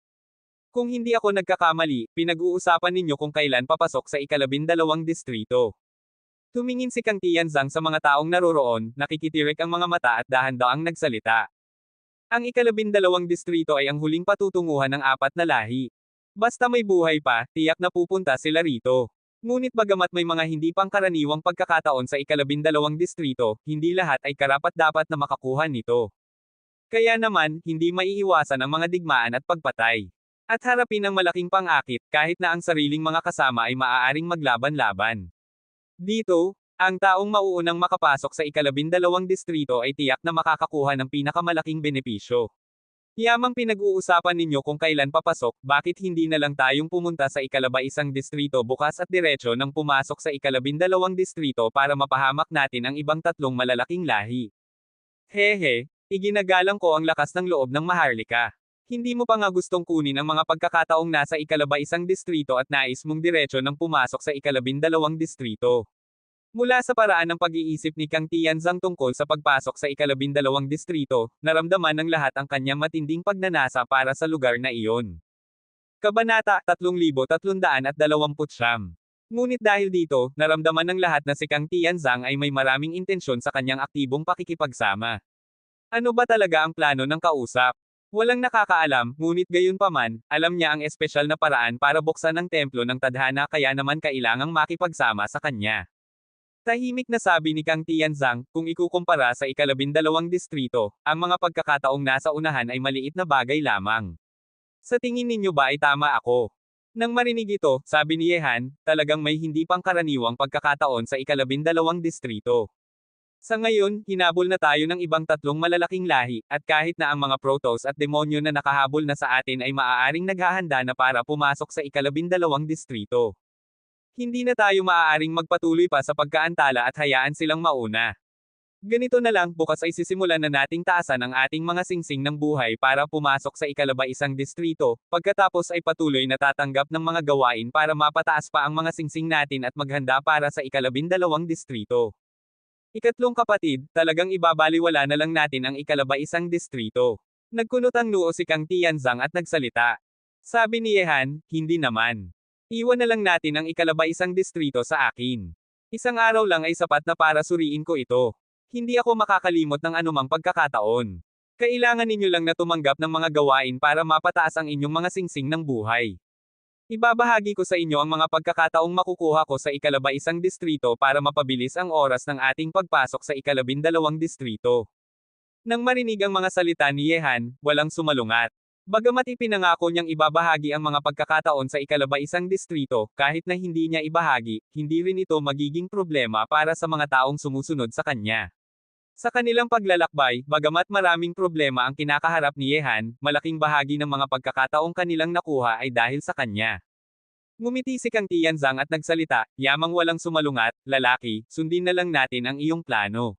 Kung hindi ako nagkakamali, pinag-uusapan ninyo kung kailan papasok sa ika-12 distrito. Tumingin si Kang Tianzang sa mga taong naroroon, nakikitirik ang mga mata at dahan-daang nagsalita. Ang ika-12 distrito ay ang huling patutunguhan ng 4 na lahi. Basta may buhay pa, tiyak na pupunta sila rito. Ngunit bagamat may mga hindi pangkaraniwang pagkakataon sa ika-12 distrito, hindi lahat ay karapat-dapat na makakuha nito. Kaya naman, hindi maiiwasan ang mga digmaan at pagpatay. At harapin ang malaking pang-akit, kahit na ang sariling mga kasama ay maaaring maglaban-laban. Dito, ang taong mauunang makapasok sa ika-12 distrito ay tiyak na makakakuha ng pinakamalaking benepisyo. Yamang pinag-uusapan ninyo kung kailan papasok, bakit hindi na lang tayong pumunta sa ika-11 distrito bukas at diretsyo nang pumasok sa ika-12 distrito para mapahamak natin ang ibang 3 malalaking lahi. Hehe, iginagalang ko ang lakas ng loob ng Maharlika. Hindi mo pa nga gustong kunin ang mga pagkakataong nasa ika-11 distrito at nais mong diretsyo nang pumasok sa ika-12 distrito. Mula sa paraan ng pag-iisip ni Kang Tianzang tungkol sa pagpasok sa ika-12 distrito, naramdaman ng lahat ang kanyang matinding pagnanasa para sa lugar na iyon. Kabanata 3329. Ngunit dahil dito, naramdaman ng lahat na si Kang Tianzang ay may maraming intensyon sa kanyang aktibong pakikipagsama. Ano ba talaga ang plano ng kausap? Walang nakakaalam, ngunit gayunpaman, alam niya ang espesyal na paraan para buksan ang templo ng tadhana kaya naman kailangang makipagsama sa kanya. Tahimik na sabi ni Kang Tianzang, kung ikukumpara sa ika-12 distrito, ang mga pagkakataong nasa unahan ay maliit na bagay lamang. Sa tingin ninyo ba ay tama ako? Nang marinig ito, sabi ni Yehan, talagang may hindi pangkaraniwang pagkakataon sa ika-12 distrito. Sa ngayon, hinabol na tayo ng ibang 3 malalaking lahi, at kahit na ang mga protoss at demonyo na nakahabol na sa atin ay maaaring naghahanda na para pumasok sa ika-12 distrito. Hindi na tayo maaaring magpatuloy pa sa pagkaantala at hayaan silang mauna. Ganito na lang, bukas ay sisimulan na nating taasan ang ating mga singsing ng buhay para pumasok sa ika-12 distrito, pagkatapos ay patuloy na tatanggap ng mga gawain para mapataas pa ang mga singsing natin at maghanda para sa ika-12 distrito. Ikatlong kapatid, talagang ibabaliwala na lang natin ang ika-11 distrito. Nagkunot ang noo si Kang Tianzang at nagsalita. Sabi ni Yehan, hindi naman. Iwan na lang natin ang ika-11 distrito sa akin. Isang araw lang ay sapat na para suriin ko ito. Hindi ako makakalimot ng anumang pagkakataon. Kailangan ninyo lang na tumanggap ng mga gawain para mapataas ang inyong mga singsing ng buhay. Ibabahagi ko sa inyo ang mga pagkakataong makukuha ko sa ika-11 distrito para mapabilis ang oras ng ating pagpasok sa ika-12 distrito. Nang marinig ang mga salita ni Yehan, walang sumalungat. Bagamat ipinangako niyang ibabahagi ang mga pagkakataon sa ika-11 distrito, kahit na hindi niya ibahagi, hindi rin ito magiging problema para sa mga taong sumusunod sa kanya. Sa kanilang paglalakbay, bagamat maraming problema ang kinakaharap ni Yehan, malaking bahagi ng mga pagkakataong kanilang nakuha ay dahil sa kanya. Ngumiti si Kang Tianzang at nagsalita, yamang walang sumalungat, lalaki, sundin na lang natin ang iyong plano.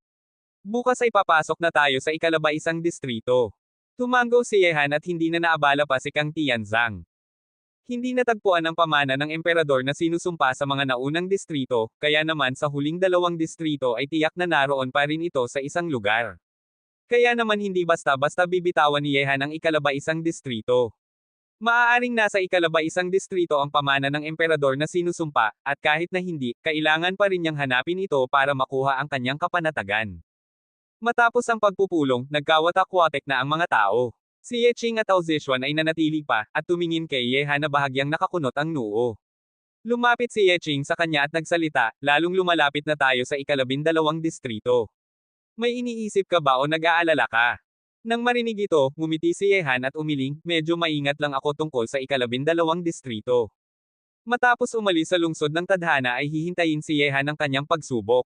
Bukas ay papasok na tayo sa ika-11 distrito. Tumango si Yehan at hindi na naabala pa si Kang Tianzang. Hindi natagpuan ang pamana ng emperador na sinusumpa sa mga naunang distrito, kaya naman sa huling 2 distrito ay tiyak na naroon pa rin ito sa isang lugar. Kaya naman hindi basta-basta bibitawan ni Yehan ang ika-11 distrito. Maaaring nasa ika-11 distrito ang pamana ng emperador na sinusumpa, at kahit na hindi, kailangan pa rin niyang hanapin ito para makuha ang kanyang kapanatagan. Matapos ang pagpupulong, nagkawatak-watek na ang mga tao. Si Yeching at Ao Zishuan ay nanatili pa, at tumingin kay Yehan na bahagyang nakakunot ang noo. Lumapit si Yeching sa kanya at nagsalita, lalong lumalapit na tayo sa ika-12 distrito. May iniisip ka ba o nag-aalala ka? Nang marinig ito, ngumiti si Yehan at umiling, medyo maingat lang ako tungkol sa ika-12 distrito. Matapos umalis sa lungsod ng tadhana ay hihintayin si Yehan ng kanyang pagsubok.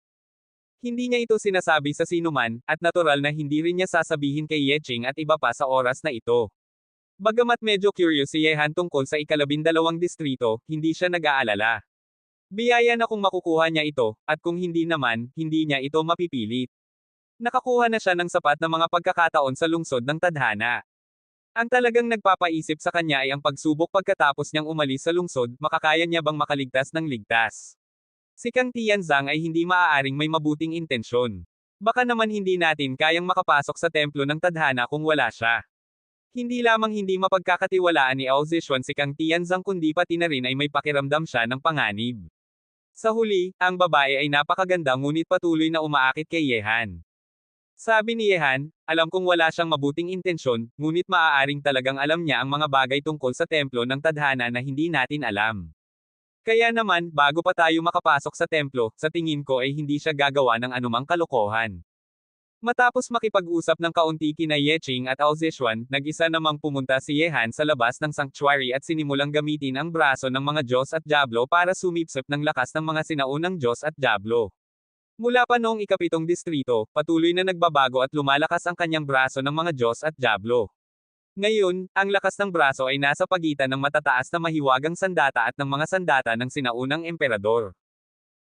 Hindi niya ito sinasabi sa sinuman, at natural na hindi rin niya sasabihin kay Yeching at iba pa sa oras na ito. Bagamat medyo curious si Yehan tungkol sa ika-12 distrito, hindi siya nag-aalala. Biyaya na kung makukuha niya ito, at kung hindi naman, hindi niya ito mapipilit. Nakakuha na siya ng sapat na mga pagkakataon sa lungsod ng tadhana. Ang talagang nagpapaisip sa kanya ay ang pagsubok pagkatapos niyang umalis sa lungsod, makakaya niya bang makaligtas ng ligtas? Si Kang Tianzang ay hindi maaaring may mabuting intensyon. Baka naman hindi natin kayang makapasok sa templo ng tadhana kung wala siya. Hindi lamang hindi mapagkakatiwalaan ni Ao Zishuan si Kang Tianzang kundi pati na rin ay may pakiramdam siya ng panganib. Sa huli, ang babae ay napakaganda ngunit patuloy na umaakit kay Yehan. Sabi ni Yehan, alam kong wala siyang mabuting intensyon, ngunit maaaring talagang alam niya ang mga bagay tungkol sa templo ng tadhana na hindi natin alam. Kaya naman, bago pa tayo makapasok sa templo, sa tingin ko ay hindi siya gagawa ng anumang kalokohan. Matapos makipag-usap ng kaunti kina Yeching at Ao Zishuan, nag-isa namang pumunta si Yehan sa labas ng sanctuary at sinimulang gamitin ang braso ng mga Diyos at Diablo para sumipsip ng lakas ng mga sinaunang Diyos at Diablo. Mula pa noong ika-7 distrito, patuloy na nagbabago at lumalakas ang kanyang braso ng mga Diyos at Diablo. Ngayon, ang lakas ng braso ay nasa pagitan ng matataas na mahiwagang sandata at ng mga sandata ng sinaunang emperador.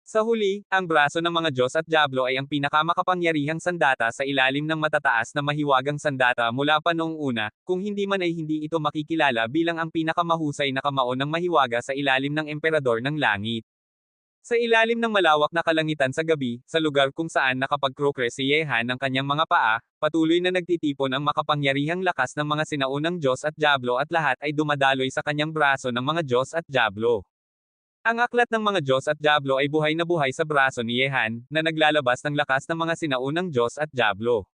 Sa huli, ang braso ng mga Diyos at Diablo ay ang pinakamakapangyarihang sandata sa ilalim ng matataas na mahiwagang sandata mula pa noong una, kung hindi man ay hindi ito makikilala bilang ang pinakamahusay na kamao ng mahiwaga sa ilalim ng emperador ng langit. Sa ilalim ng malawak na kalangitan sa gabi, sa lugar kung saan nakapag-progress si Yehan ng kanyang mga paa, patuloy na nagtitipon ang makapangyarihang lakas ng mga sinaunang Diyos at Diablo at lahat ay dumadaloy sa kanyang braso ng mga Diyos at Diablo. Ang aklat ng mga Diyos at Diablo ay buhay na buhay sa braso ni Yehan, na naglalabas ng lakas ng mga sinaunang Diyos at Diablo.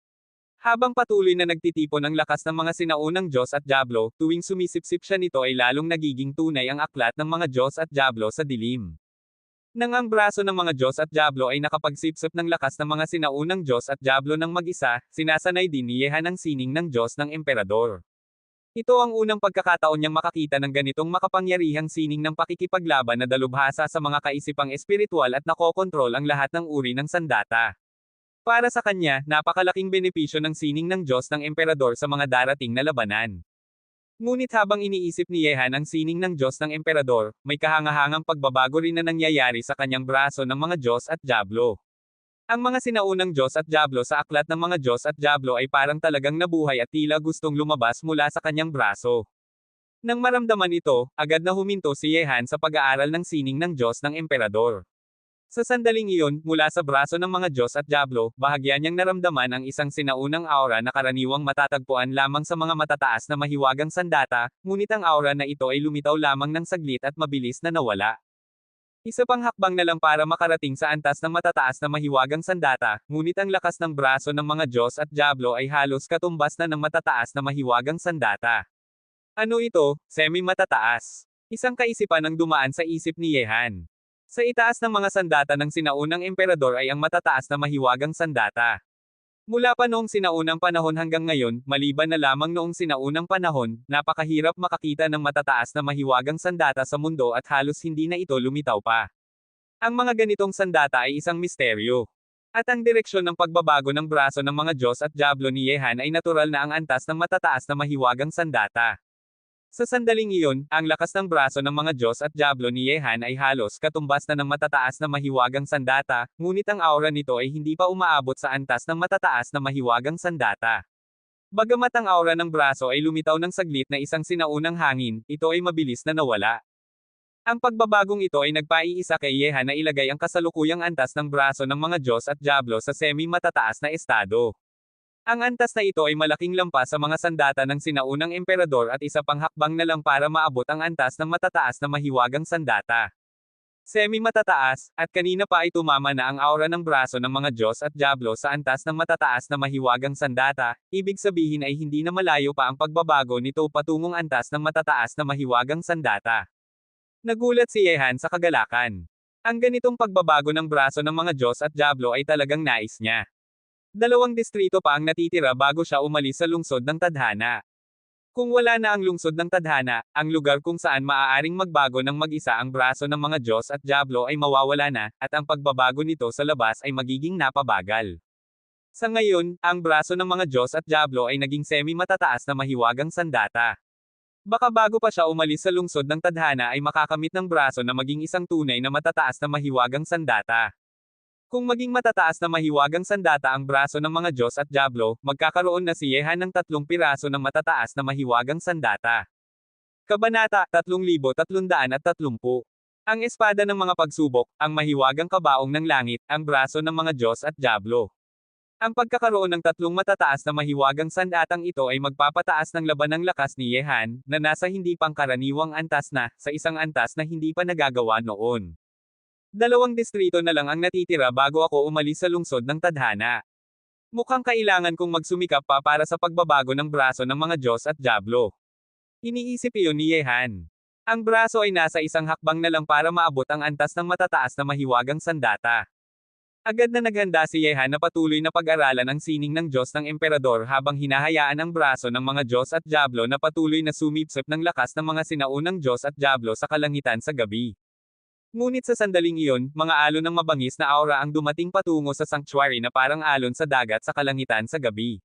Habang patuloy na nagtitipon ang lakas ng mga sinaunang Diyos at Diablo, tuwing sumisipsip siya nito ay lalong nagiging tunay ang aklat ng mga Diyos at Diablo sa dilim. Nang ang braso ng mga Diyos at Diablo ay nakapagsipsip ng lakas ng mga sinaunang Diyos at Diablo ng mag-isa, sinasanay din ni Yehan ang sining ng Diyos ng Emperador. Ito ang unang pagkakataon niyang makakita ng ganitong makapangyarihang sining ng pakikipaglaban na dalubhasa sa mga kaisipang espiritual at nakokontrol ang lahat ng uri ng sandata. Para sa kanya, napakalaking benepisyo ng sining ng Diyos ng Emperador sa mga darating na labanan. Ngunit habang iniisip ni Yehan ang sining ng Diyos ng Emperador, may kahangahangang pagbabago rin na nangyayari sa kanyang braso ng mga Diyos at Diablo. Ang mga sinaunang Diyos at Diablo sa aklat ng mga Diyos at Diablo ay parang talagang nabuhay at tila gustong lumabas mula sa kanyang braso. Nang maramdaman ito, agad na huminto si Yehan sa pag-aaral ng sining ng Diyos ng Emperador. Sa sandaling iyon, mula sa braso ng mga Diyos at Diablo, bahagya niyang naramdaman ang isang sinaunang aura na karaniwang matatagpuan lamang sa mga matataas na mahiwagang sandata, ngunit ang aura na ito ay lumitaw lamang ng saglit at mabilis na nawala. Isa pang hakbang na lang para makarating sa antas ng matataas na mahiwagang sandata, ngunit ang lakas ng braso ng mga Diyos at Diablo ay halos katumbas na ng matataas na mahiwagang sandata. Ano ito? Semi-matataas. Isang kaisipan ang dumaan sa isip ni Yehan. Sa itaas ng mga sandata ng sinaunang emperador ay ang matataas na mahiwagang sandata. Mula pa noong sinaunang panahon hanggang ngayon, maliban na lamang noong sinaunang panahon, napakahirap makakita ng matataas na mahiwagang sandata sa mundo at halos hindi na ito lumitaw pa. Ang mga ganitong sandata ay isang misteryo. At ang direksyon ng pagbabago ng braso ng mga Diyos at Diablo ni Yehan ay natural na ang antas ng matataas na mahiwagang sandata. Sa sandaling iyon, ang lakas ng braso ng mga Diyos at Diablo ni Yehan ay halos katumbas na ng matataas na mahiwagang sandata, ngunit ang aura nito ay hindi pa umaabot sa antas ng matataas na mahiwagang sandata. Bagamat ang aura ng braso ay lumitaw ng saglit na isang sinaunang hangin, ito ay mabilis na nawala. Ang pagbabagong ito ay nagpaiisa kay Yehan na ilagay ang kasalukuyang antas ng braso ng mga Diyos at Diablo sa semi-matataas na estado. Ang antas na ito ay malaking lampas sa mga sandata ng sinaunang emperador at isa pang hakbang na lang para maabot ang antas ng matataas na mahiwagang sandata. Semi-matataas, at kanina pa ay tumama na ang aura ng braso ng mga Diyos at Diablo sa antas ng matataas na mahiwagang sandata, ibig sabihin ay hindi na malayo pa ang pagbabago nito patungong antas ng matataas na mahiwagang sandata. Nagulat si Yehan sa kagalakan. Ang ganitong pagbabago ng braso ng mga Diyos at Diablo ay talagang nais niya. 2 distrito pa ang natitira bago siya umalis sa lungsod ng Tadhana. Kung wala na ang lungsod ng Tadhana, ang lugar kung saan maaaring magbago ng mag-isa ang braso ng mga Diyos at Diablo ay mawawala na, at ang pagbabago nito sa labas ay magiging napabagal. Sa ngayon, ang braso ng mga Diyos at Diablo ay naging semi-matataas na mahiwagang sandata. Baka bago pa siya umalis sa lungsod ng Tadhana ay makakamit ng braso na maging isang tunay na matataas na mahiwagang sandata. Kung maging matataas na mahiwagang sandata ang braso ng mga Diyos at Diablo, magkakaroon na si Yehan ng 3 piraso ng matataas na mahiwagang sandata. Kabanata 3330. Ang espada ng mga pagsubok, ang mahiwagang kabaong ng langit, ang braso ng mga Diyos at Diablo. Ang pagkakaroon ng 3 matataas na mahiwagang sandatang ito ay magpapataas ng laban ng lakas ni Yehan, na nasa hindi pangkaraniwang antas na, sa isang antas na hindi pa nagagawa noon. 2 distrito na lang ang natitira bago ako umalis sa lungsod ng Tadhana. Mukhang kailangan kong magsumikap pa para sa pagbabago ng braso ng mga Diyos at Diablo. Iniisip iyon ni Yehan. Ang braso ay nasa isang hakbang na lang para maabot ang antas ng matataas na mahiwagang sandata. Agad na naghanda si Yehan na patuloy na pag-aralan ang sining ng Diyos ng Emperador habang hinahayaan ang braso ng mga Diyos at Diablo na patuloy na sumipsip ng lakas ng mga sinaunang Diyos at Diablo sa kalangitan sa gabi. Ngunit sa sandaling iyon, mga alon ng mabangis na aura ang dumating patungo sa sanctuary na parang alon sa dagat sa kalangitan sa gabi.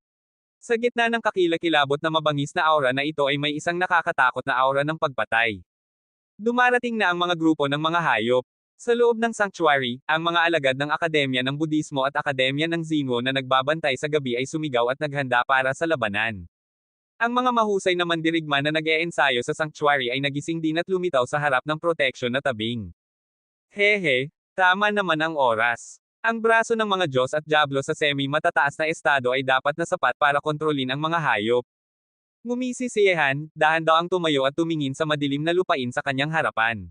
Sa gitna ng kakilakilabot na mabangis na aura na ito ay may isang nakakatakot na aura ng pagpatay. Dumarating na ang mga grupo ng mga hayop. Sa loob ng sanctuary, ang mga alagad ng Akademya ng Budismo at Akademya ng Zinwo na nagbabantay sa gabi ay sumigaw at naghanda para sa labanan. Ang mga mahusay na mandirigma na nag-e-ensayo sa sanctuary ay nagising din at lumitaw sa harap ng proteksyon na tabing. Hehe, tama naman ang oras. Ang braso ng mga Diyos at Diablo sa semi-matataas na estado ay dapat na sapat para kontrolin ang mga hayop. Ngumisi si Yehan, dahan-dahang tumayo at tumingin sa madilim na lupain sa kanyang harapan.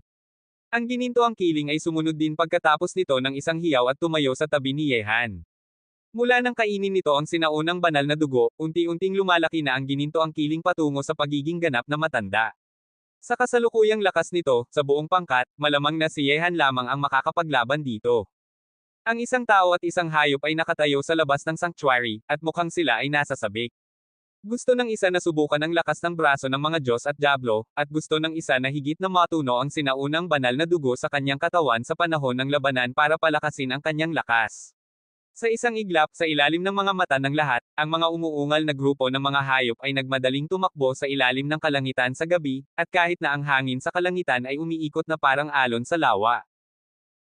Ang ginintoang kiling ay sumunod din pagkatapos nito ng isang hiyaw at tumayo sa tabi ni Yehan. Mula nang kainin nito ang sinaunang banal na dugo, unti-unting lumalaki na ang ginintoang kiling patungo sa pagiging ganap na matanda. Sa kasalukuyang lakas nito, sa buong pangkat, malamang na si Yehan lamang ang makakapaglaban dito. Ang isang tao at isang hayop ay nakatayo sa labas ng sanctuary, at mukhang sila ay nasa sabik. Gusto ng isa na subukan ang lakas ng braso ng mga Diyos at Diablo, at gusto ng isa na higit na matuno ang sinaunang banal na dugo sa kanyang katawan sa panahon ng labanan para palakasin ang kanyang lakas. Sa isang iglap sa ilalim ng mga mata ng lahat, ang mga umuungal na grupo ng mga hayop ay nagmadaling tumakbo sa ilalim ng kalangitan sa gabi, at kahit na ang hangin sa kalangitan ay umiikot na parang alon sa lawa.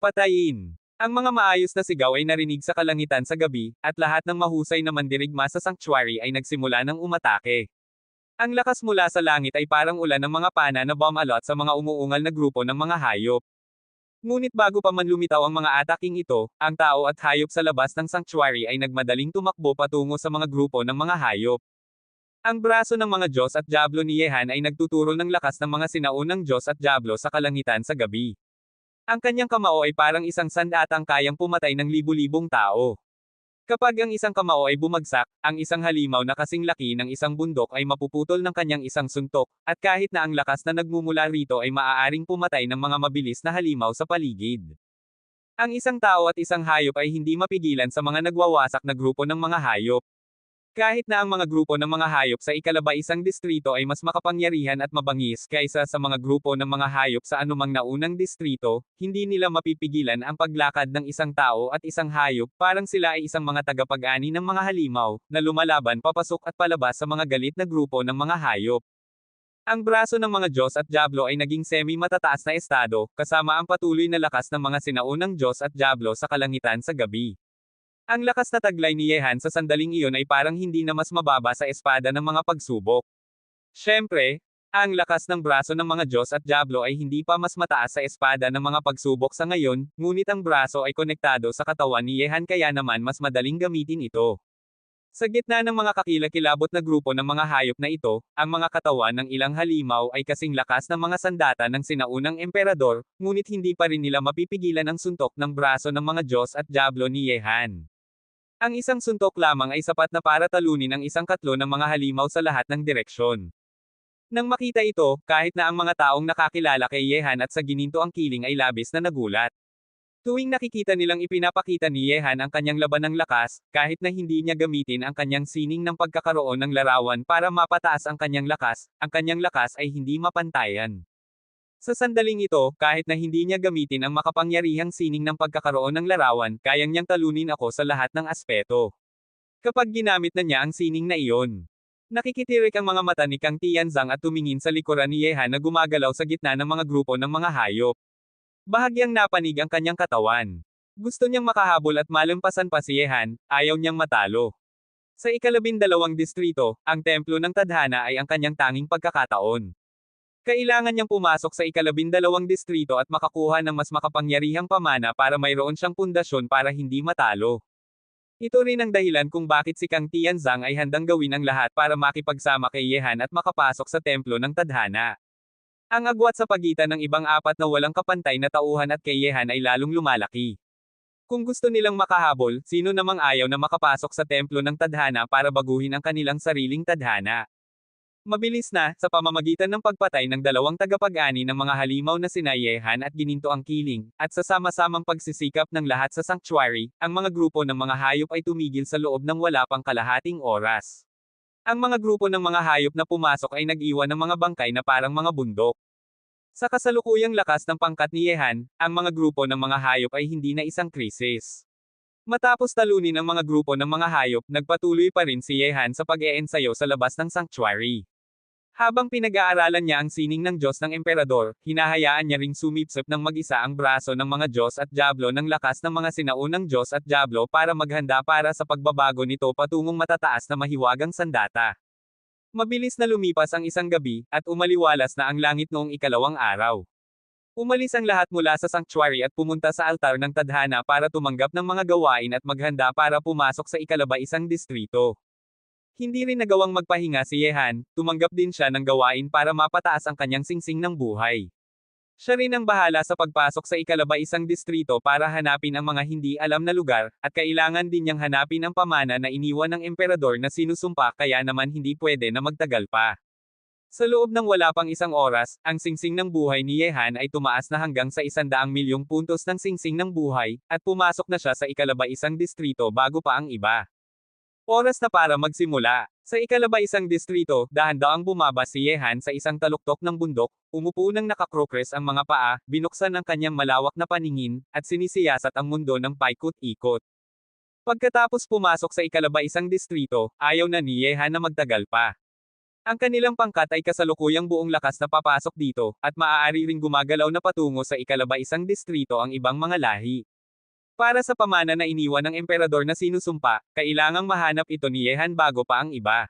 Patayin! Ang mga maayos na sigaw ay narinig sa kalangitan sa gabi, at lahat ng mahusay na mandirigma sa sanctuary ay nagsimula ng umatake. Ang lakas mula sa langit ay parang ulan ng mga pana na bumalot sa mga umuungal na grupo ng mga hayop. Ngunit bago pa man lumitaw ang mga ataking ito, ang tao at hayop sa labas ng sanctuary ay nagmadaling tumakbo patungo sa mga grupo ng mga hayop. Ang braso ng mga Diyos at Diablo ni Yehan ay nagtuturo ng lakas ng mga sinaunang Diyos at Diablo sa kalangitan sa gabi. Ang kanyang kamao ay parang isang sandatang kayang pumatay ng libu-libong tao. Kapag ang isang kamao ay bumagsak, ang isang halimaw na kasing laki ng isang bundok ay mapuputol ng kanyang isang suntok, at kahit na ang lakas na nagmumula rito ay maaaring pumatay ng mga mabilis na halimaw sa paligid. Ang isang tao at isang hayop ay hindi mapigilan sa mga nagwawasak na grupo ng mga hayop. Kahit na ang mga grupo ng mga hayop sa ikalabaisang distrito ay mas makapangyarihan at mabangis kaysa sa mga grupo ng mga hayop sa anumang naunang distrito, hindi nila mapipigilan ang paglakad ng isang tao at isang hayop, parang sila ay isang mga tagapag-ani ng mga halimaw, na lumalaban papasok at palabas sa mga galit na grupo ng mga hayop. Ang braso ng mga Diyos at Diablo ay naging semi-matataas na estado, kasama ang patuloy na lakas ng mga sinaunang Diyos at Diablo sa kalangitan sa gabi. Ang lakas na taglay ni Yehan sa sandaling iyon ay parang hindi na mas mababa sa espada ng mga pagsubok. Siyempre, ang lakas ng braso ng mga Diyos at Diablo ay hindi pa mas mataas sa espada ng mga pagsubok sa ngayon, ngunit ang braso ay konektado sa katawan ni Yehan kaya naman mas madaling gamitin ito. Sa gitna ng mga kakilakilabot na grupo ng mga hayop na ito, ang mga katawan ng ilang halimaw ay kasing lakas ng mga sandata ng sinaunang emperador, ngunit hindi pa rin nila mapipigilan ang suntok ng braso ng mga Diyos at Diablo ni Yehan. Ang isang suntok lamang ay sapat na para talunin ang isang katlo ng mga halimaw sa lahat ng direksyon. Nang makita ito, kahit na ang mga taong nakakilala kay Yehan at sa gininto ang kiling ay labis na nagulat. Tuwing nakikita nilang ipinapakita ni Yehan ang kanyang laban ng lakas, kahit na hindi niya gamitin ang kanyang sining ng pagkakaroon ng larawan para mapataas ang kanyang lakas ay hindi mapantayan. Sa sandaling ito, kahit na hindi niya gamitin ang makapangyarihang sining ng pagkakaroon ng larawan, kayang niyang talunin ako sa lahat ng aspeto. Kapag ginamit na niya ang sining na iyon. Nakikitirik ang mga mata ni Kang Tianzang at tumingin sa likuran ni Yehan na gumagalaw sa gitna ng mga grupo ng mga hayop. Bahagyang napanig ang kanyang katawan. Gusto niyang makahabol at malampasan pa si Yehan, ayaw niyang matalo. Sa ika-12 distrito, ang templo ng tadhana ay ang kanyang tanging pagkakataon. Kailangan niyang pumasok sa ika-12 distrito at makakuha ng mas makapangyarihang pamana para mayroon siyang pundasyon para hindi matalo. Ito rin ang dahilan kung bakit si Kang Tianzang ay handang gawin ang lahat para makipagsama kay Yehan at makapasok sa templo ng tadhana. Ang agwat sa pagitan ng ibang apat na walang kapantay na tauhan at kay Yehan ay lalong lumalaki. Kung gusto nilang makahabol, sino namang ayaw na makapasok sa templo ng tadhana para baguhin ang kanilang sariling tadhana. Mabilis na, sa pamamagitan ng pagpatay ng dalawang tagapag-ani ng mga halimaw na sina Yehan at gininto ang kiling, at sa sama-samang pagsisikap ng lahat sa sanctuary, ang mga grupo ng mga hayop ay tumigil sa loob ng wala pang kalahating oras. Ang mga grupo ng mga hayop na pumasok ay nag-iwan ng mga bangkay na parang mga bundok. Sa kasalukuyang lakas ng pangkat ni Yehan, ang mga grupo ng mga hayop ay hindi na isang krisis. Matapos talunin ang mga grupo ng mga hayop, nagpatuloy pa rin si Yehan sa pag-eensayo sa labas ng sanctuary. Habang pinag-aaralan niya ang sining ng Diyos ng Emperador, hinahayaan niya ring sumipsip ng mag-isa ang braso ng mga Diyos at Diablo ng lakas ng mga sinaunang Diyos at Diablo para maghanda para sa pagbabago nito patungong matataas na mahiwagang sandata. Mabilis na lumipas ang isang gabi, at umaliwalas na ang langit noong ikalawang araw. Umalis ang lahat mula sa sanctuary at pumunta sa altar ng tadhana para tumanggap ng mga gawain at maghanda para pumasok sa ika-11 distrito. Hindi rin nagawang magpahinga si Yehan, tumanggap din siya ng gawain para mapataas ang kanyang singsing ng buhay. Siya rin ang bahala sa pagpasok sa ika-11 distrito para hanapin ang mga hindi alam na lugar, at kailangan din niyang hanapin ang pamana na iniwan ng emperador na sinusumpa kaya naman hindi pwede na magtagal pa. Sa loob ng wala pang isang oras, ang singsing ng buhay ni Yehan ay tumaas na hanggang sa 100,000,000 puntos ng singsing ng buhay, at pumasok na siya sa ika-11 distrito bago pa ang iba. Oras na para magsimula. Sa ika-11 distrito, dahan-daang bumaba si Yehan sa isang taluktok ng bundok, umupo ng nakakrokres ang mga paa, binuksan ang kanyang malawak na paningin, at sinisiyasat ang mundo ng paikot-ikot. Pagkatapos pumasok sa ika-11 distrito, ayaw na ni Yehan na magtagal pa. Ang kanilang pangkat ay kasalukuyang buong lakas na papasok dito, at maaari ring gumagalaw na patungo sa ika-11 distrito ang ibang mga lahi. Para sa pamana na iniwan ng emperador na sinusumpa, kailangang mahanap ito ni Yehan bago pa ang iba.